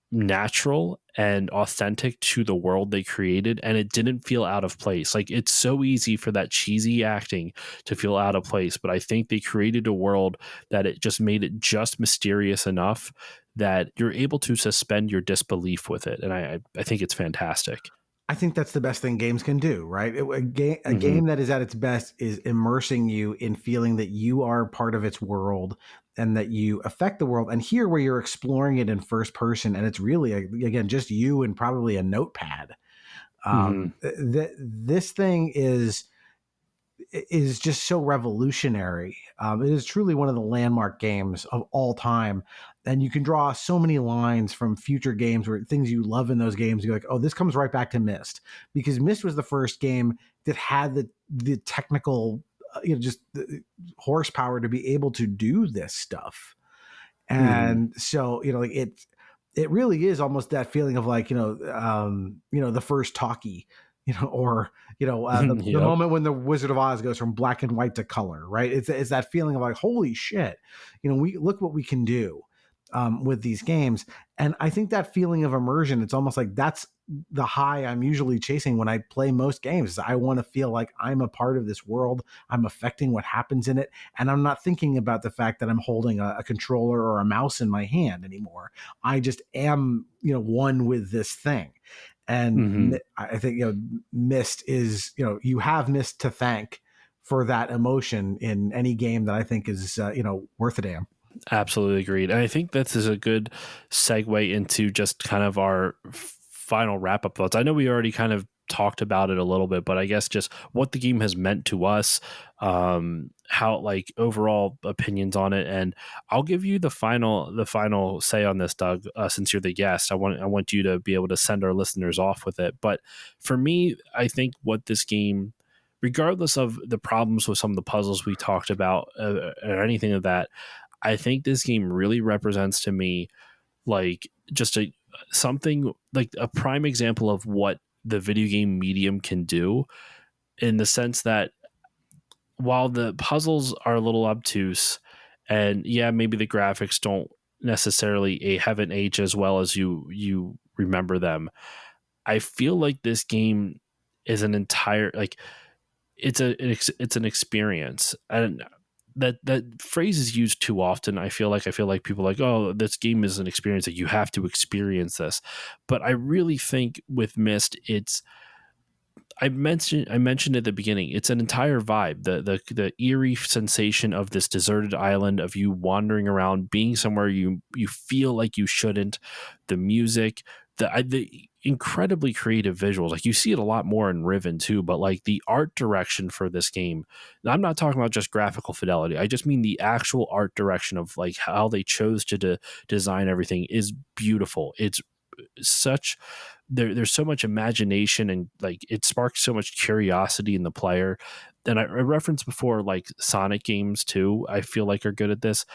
natural and authentic to the world they created, and it didn't feel out of place. Like, it's so easy for that cheesy acting to feel out of place, but I think they created a world that it just made it just mysterious enough that you're able to suspend your disbelief with it. And I think it's fantastic. I think that's the best thing games can do, right? A game that is at its best is immersing you in feeling that you are part of its world and that you affect the world. And here, where you're exploring it in first person, and it's really, again, just you and probably a notepad. This thing is just so revolutionary. It is truly one of the landmark games of all time. And you can draw so many lines from future games where things you love in those games, you're like, oh, this comes right back to Myst, because Myst was the first game that had the technical, just the horsepower to be able to do this stuff. And so, like it really is almost that feeling of like, the first talkie, or the moment when the Wizard of Oz goes from black and white to color, right? It's that feeling of like, holy shit, we look what we can do with these games. And I think that feeling of immersion, it's almost like that's the high I'm usually chasing when I play most games. I want to feel like I'm a part of this world. I'm affecting what happens in it. And I'm not thinking about the fact that I'm holding a controller or a mouse in my hand anymore. I just am, one with this thing. And I think, Myst is, you have Myst to thank for that emotion in any game that I think is, worth a damn. Absolutely agreed. And I think this is a good segue into just kind of our final wrap-up thoughts. I know we already kind of talked about it a little bit, but I guess just what the game has meant to us, how, like, overall opinions on it. And I'll give you the final say on this, Doug, since you're the guest. I want you to be able to send our listeners off with it. But for me, I think what this game, regardless of the problems with some of the puzzles we talked about or anything of that, I think this game really represents to me like just something like a prime example of what the video game medium can do, in the sense that while the puzzles are a little obtuse and maybe the graphics don't necessarily haven't aged as well as you remember them, I feel like this game is an entire, like, it's an experience. And that phrase is used too often. I feel like people are like, oh, this game is an experience, that you have to experience this. But I really think with Myst, I mentioned at the beginning, it's an entire vibe. The eerie sensation of this deserted island, of you wandering around, being somewhere you feel like you shouldn't, the music, the incredibly creative visuals. Like, you see it a lot more in Riven too, but like the art direction for this game, and I'm not talking about just graphical fidelity, I just mean the actual art direction of like how they chose to design everything is beautiful. It's such there's so much imagination, and like it sparks so much curiosity in the player. And I referenced before, like Sonic games too, I feel like are good at this.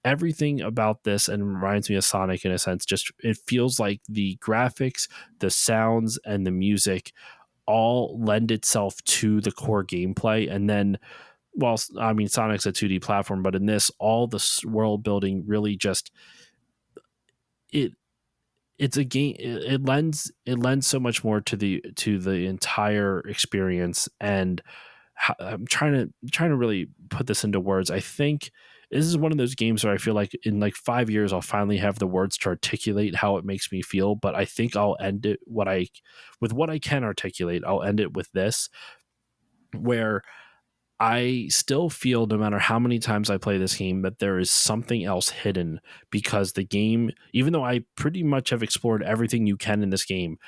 Everything about this and reminds me of Sonic in a sense. Just it feels like the graphics, the sounds, and the music all lend itself to the core gameplay. And then, well, I mean, Sonic's a 2D platform, but in this, all the world building really just it it's a game. It lends so much more to the entire experience. And I'm trying to really put this into words. I think this is one of those games where I feel like in like 5 years I'll finally have the words to articulate how it makes me feel. But I think I'll end it with what I can articulate. I'll end it with this, where I still feel, no matter how many times I play this game, that there is something else hidden, because the game, even though I pretty much have explored everything you can in this game,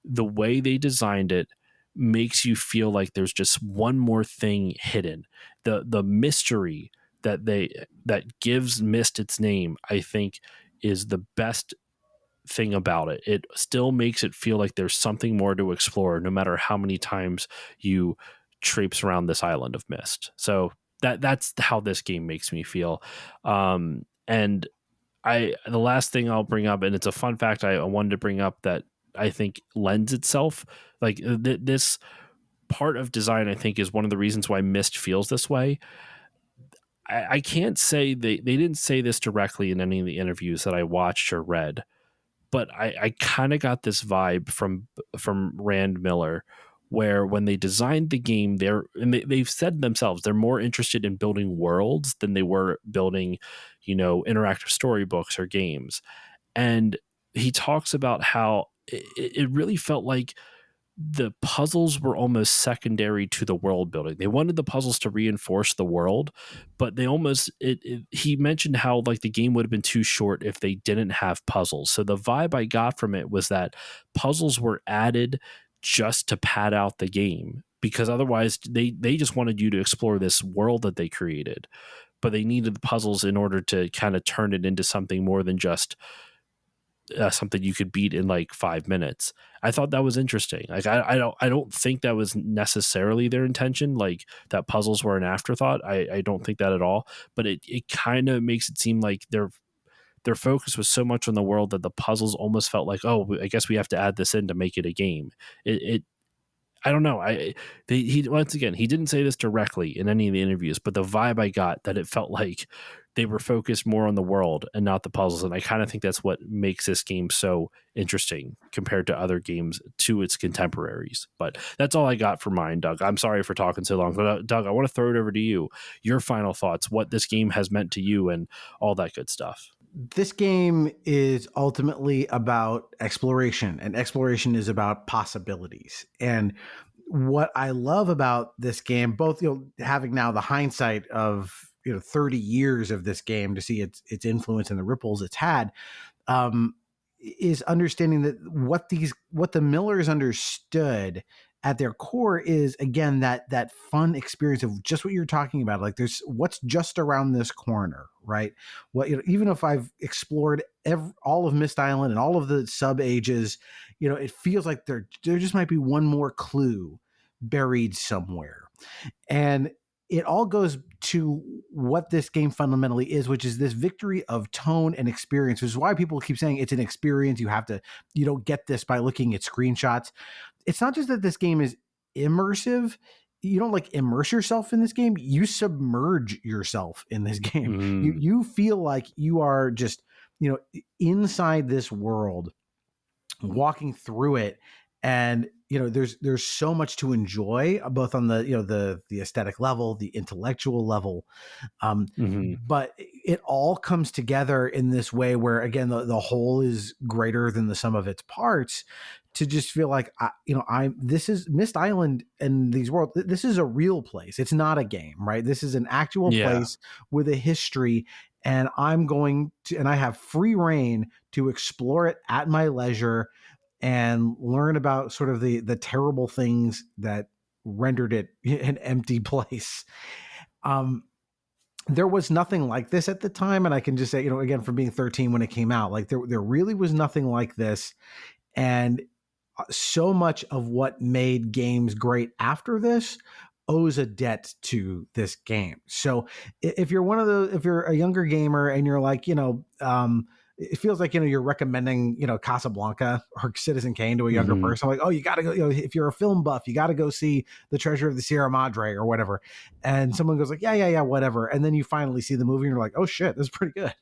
the way they designed it makes you feel like there's just one more thing hidden. The mystery that gives Myst its name, I think, is the best thing about it. It still makes it feel like there's something more to explore, no matter how many times you traipse around this island of Myst. So that's how this game makes me feel. And the last thing I'll bring up, and it's a fun fact I wanted to bring up that I think lends itself, like this part of design, I think, is one of the reasons why Myst feels this way. I can't say they didn't say this directly in any of the interviews that I watched or read, but I kind of got this vibe from Rand Miller, where when they designed the game, they've said themselves they're more interested in building worlds than they were building, interactive storybooks or games. And he talks about how it really felt like the puzzles were almost secondary to the world building. They wanted the puzzles to reinforce the world, but they almost he mentioned how like the game would have been too short if they didn't have puzzles. So the vibe I got from it was that puzzles were added just to pad out the game, because otherwise they just wanted you to explore this world that they created, but they needed the puzzles in order to kind of turn it into something more than just something you could beat in like 5 minutes. I thought that was interesting. Like I don't think that was necessarily their intention, like that puzzles were an afterthought. I don't think that at all. But it kind of makes it seem like their focus was so much on the world that the puzzles almost felt like, oh, I guess we have to add this in to make it a game. I don't know. He once again, he didn't say this directly in any of the interviews, but the vibe I got, that it felt like they were focused more on the world and not the puzzles. And I kind of think that's what makes this game so interesting compared to other games, to its contemporaries. But that's all I got for mine, Doug. I'm sorry for talking so long, but Doug, I want to throw it over to you. Your final thoughts, what this game has meant to you and all that good stuff. This game is ultimately about exploration, and exploration is about possibilities. And what I love about this game, both having now the hindsight of 30 years of this game to see its influence and the ripples it's had, is understanding that what the Millers understood at their core is, again, that fun experience of just what you're talking about. Like, there's what's just around this corner, right? What even if I've explored all of Myst Island and all of the sub ages, it feels like there just might be one more clue buried somewhere. And it all goes to what this game fundamentally is, which is this victory of tone and experience, which is why people keep saying it's an experience. You don't get this by looking at screenshots. It's not just that this game is immersive. You don't like immerse yourself in this game. You submerge yourself in this game. You feel like you are just, inside this world, walking through it. And there's so much to enjoy, both on the aesthetic level, the intellectual level, but it all comes together in this way where, again, the whole is greater than the sum of its parts. To just feel like this is Myst Island and these worlds. This is a real place. It's not a game, right? This is an actual place with a history, and I have free reign to explore it at my leisure. and learn about sort of the terrible things that rendered it an empty place. There was nothing like this at the time, and I can just say, again, from being 13 when it came out, like there really was nothing like this. And so much of what made games great after this owes a debt to this game. So if you're a younger gamer and you're like, it feels like, you're recommending, Casablanca or Citizen Kane to a younger person. Like, oh, you got to go, if you're a film buff, you got to go see The Treasure of the Sierra Madre or whatever. And someone goes like, yeah, whatever. And then you finally see the movie and you're like, oh shit, this is pretty good.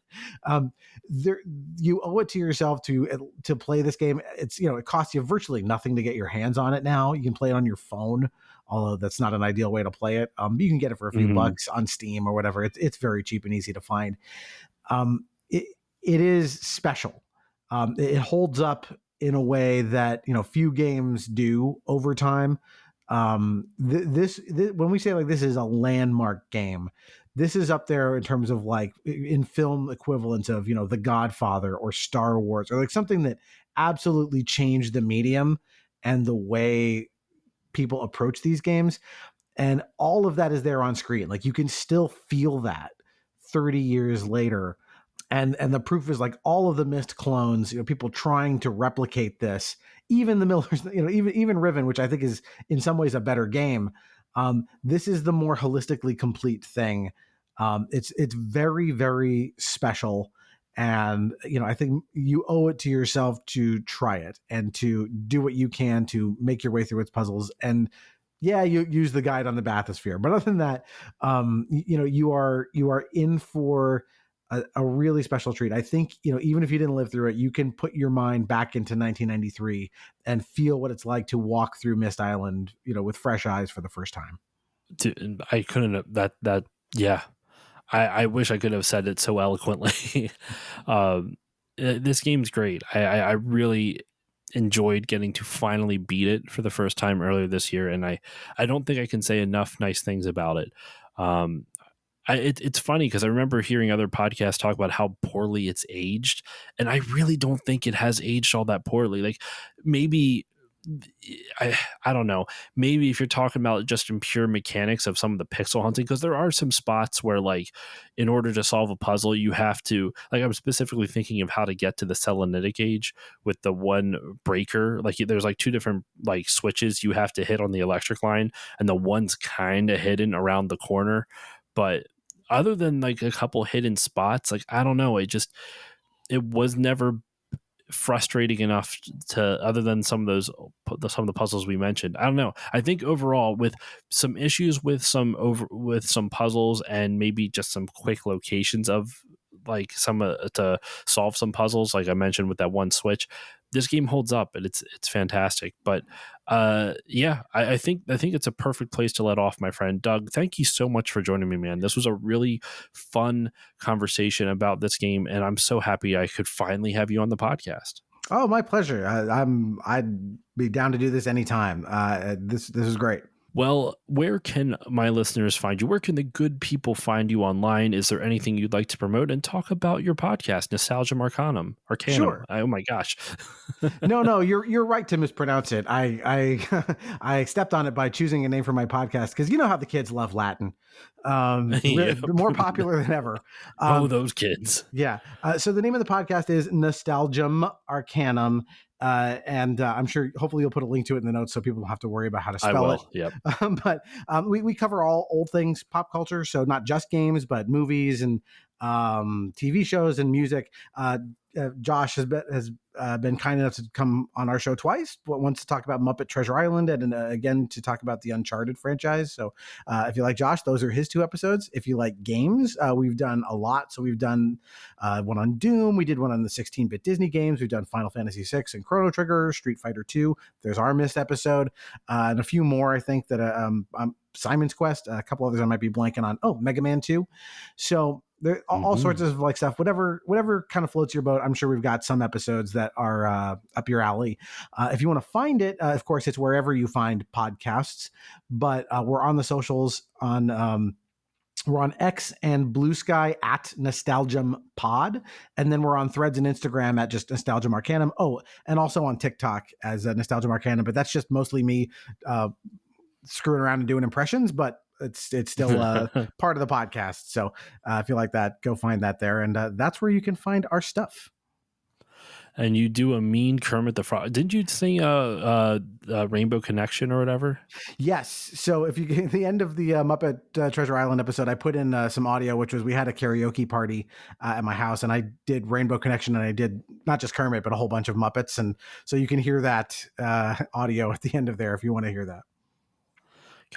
You owe it to yourself to play this game. It's, it costs you virtually nothing to get your hands on it now. You can play it on your phone, although that's not an ideal way to play it. You can get it for a few bucks on Steam or whatever. It's very cheap and easy to find. It is special. It holds up in a way that, few games do over time. This when we say like this is a landmark game, this is up there in terms of like in film equivalents of, The Godfather or Star Wars, or like something that absolutely changed the medium and the way people approach these games. And all of that is there on screen. Like you can still feel that 30 years later. And the proof is like all of the Myst clones, people trying to replicate this, even the Millers, even Riven, which I think is in some ways a better game. This is the more holistically complete thing. It's very, very special. And, I think you owe it to yourself to try it and to do what you can to make your way through its puzzles. And yeah, you use the guide on the bathysphere. But other than that, you are in for a really special treat. I think, even if you didn't live through it, you can put your mind back into 1993 and feel what it's like to walk through Myst Island, with fresh eyes for the first time. Dude, I couldn't yeah. I wish I could have said it so eloquently. This game's great. I really enjoyed getting to finally beat it for the first time earlier this year, and I don't think I can say enough nice things about it. It's funny because I remember hearing other podcasts talk about how poorly it's aged, and I really don't think it has aged all that poorly. Like maybe I don't know. Maybe if you're talking about just in pure mechanics of some of the pixel hunting, because there are some spots where, like, in order to solve a puzzle, you have to, like, I'm specifically thinking of how to get to the selenitic gauge with the one breaker. Like, there's like two different like switches you have to hit on the electric line, and the one's kind of hidden around the corner. But other than like a couple hidden spots, like, I don't know, it was never frustrating enough to, other than some of the puzzles we mentioned. I don't know. I think overall, with some issues with some puzzles and maybe just some quick locations of like some to solve some puzzles, like I mentioned with that one switch, this game holds up and it's fantastic. But yeah, I think it's a perfect place to let off, my friend. Doug, thank you so much for joining me, man. This was a really fun conversation about this game, and I'm so happy I could finally have you on the podcast. Oh, my pleasure. I'd be down to do this anytime. This is great. Well, where can my listeners find you? Where can the good people find you online? Is there anything you'd like to promote and talk about your podcast, Nostalgium Arcanum? Sure. Oh my gosh. No, you're right to mispronounce it. I I stepped on it by choosing a name for my podcast because you know how the kids love Latin. Yep. More popular than ever. Those kids. Yeah. So the name of the podcast is Nostalgium Arcanum. And I'm sure hopefully you'll put a link to it in the notes so people don't have to worry about how to spell it. Yep. But we cover all old things pop culture. So not just games, but movies and TV shows and music. Josh has been kind enough to come on our show twice, but once to talk about Muppet Treasure Island and again to talk about the Uncharted franchise. So if you like Josh, those are his 2 episodes. If you like games, we've done a lot. So we've done one on Doom. We did one on the 16-bit Disney games. We've done Final Fantasy VI and Chrono Trigger, Street Fighter 2. There's our Myst episode and a few more, I think, that Simon's Quest, a couple others I might be blanking on. Oh, Mega Man 2. So there all sorts of like stuff, whatever kind of floats your boat. I'm sure we've got some episodes that are up your alley. If you want to find it, of course, it's wherever you find podcasts, but we're on the socials on We're on X and Blue Sky at Nostalgium Pod. And then we're on Threads and Instagram at just Nostalgium Arcanum. Oh, and also on TikTok as Nostalgium Arcanum. But that's just mostly me screwing around and doing impressions. But it's still part of the podcast. So if you like that, go find that there. And that's where you can find our stuff. And you do a mean Kermit the Frog. Didn't you sing Rainbow Connection or whatever? Yes. So if you get at the end of the Muppet Treasure Island episode, I put in some audio, which was we had a karaoke party at my house, and I did Rainbow Connection, and I did not just Kermit, but a whole bunch of Muppets. And so you can hear that audio at the end of there if you want to hear that.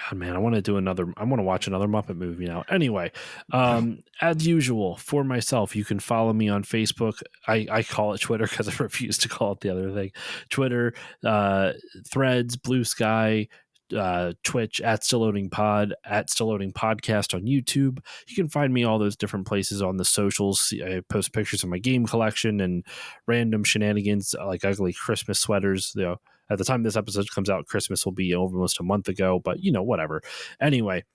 God, man, I want to watch another Muppet movie now. Anyway, as usual, for myself, you can follow me on Facebook. I call it Twitter because I refuse to call it the other thing. Twitter, Threads, Blue Sky, Twitch at Still Loading Pod, at Still Loading Podcast on YouTube. You can find me all those different places on the socials. I post pictures of my game collection and random shenanigans like ugly Christmas sweaters. At the time this episode comes out, Christmas will be almost a month ago, but whatever. Anyway,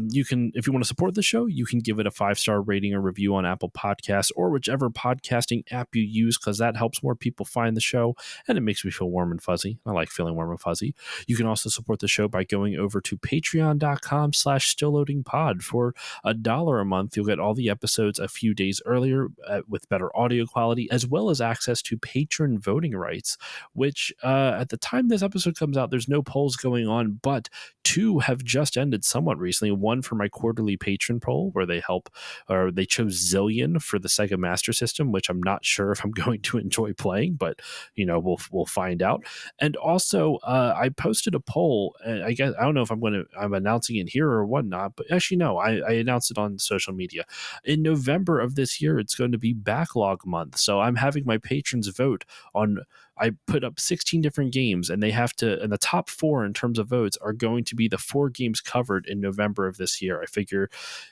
you can, if you want to support the show, you can give it a 5-star rating or review on Apple Podcasts or whichever podcasting app you use, because that helps more people find the show and it makes me feel warm and fuzzy. I like feeling warm and fuzzy. You can also support the show by going over to patreon.com/stillloadingpod. For $1 a month, you'll get all the episodes a few days earlier with better audio quality, as well as access to patron voting rights, which at the time this episode comes out, there's no polls going on, but 2 have just ended somewhat recently. One for my quarterly patron poll, where they chose Zillion for the Sega Master System, which I'm not sure if I'm going to enjoy playing, but we'll find out. And also, I posted a poll. I guess I don't know if I'm announcing it here or whatnot, but actually no, I announced it on social media. In November of this year, it's going to be backlog month, so I'm having my patrons vote on. I put up 16 different games, and they have to, and the top 4 in terms of votes are going to be the 4 games covered in November of this year. I figure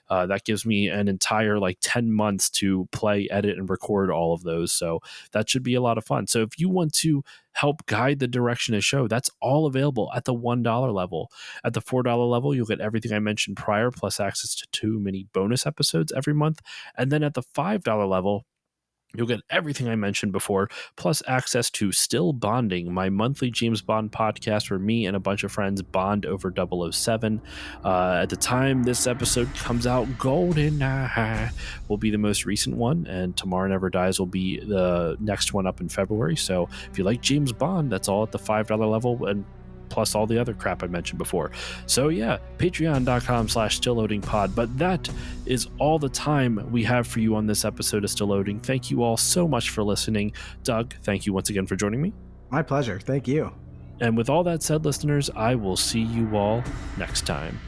that gives me an entire 10 months to play, edit, and record all of those. So that should be a lot of fun. So if you want to help guide the direction of the show, that's all available at the $1 level. At the $4 level, you'll get everything I mentioned prior, plus access to 2 mini bonus episodes every month. And then at the $5 level, you'll get everything I mentioned before, plus access to Still Bonding, my monthly James Bond podcast where me and a bunch of friends bond over 007. At the time this episode comes out, GoldenEye will be the most recent one, and Tomorrow Never Dies will be the next one up in February. So if you like James Bond, that's all at the $5 level, and plus all the other crap I mentioned before. So yeah, patreon.com/stillloadingpod. But that is all the time we have for you on this episode of Still Loading. Thank you all so much for listening. Doug, thank you once again for joining me. My pleasure. Thank you. And with all that said, listeners, I will see you all next time.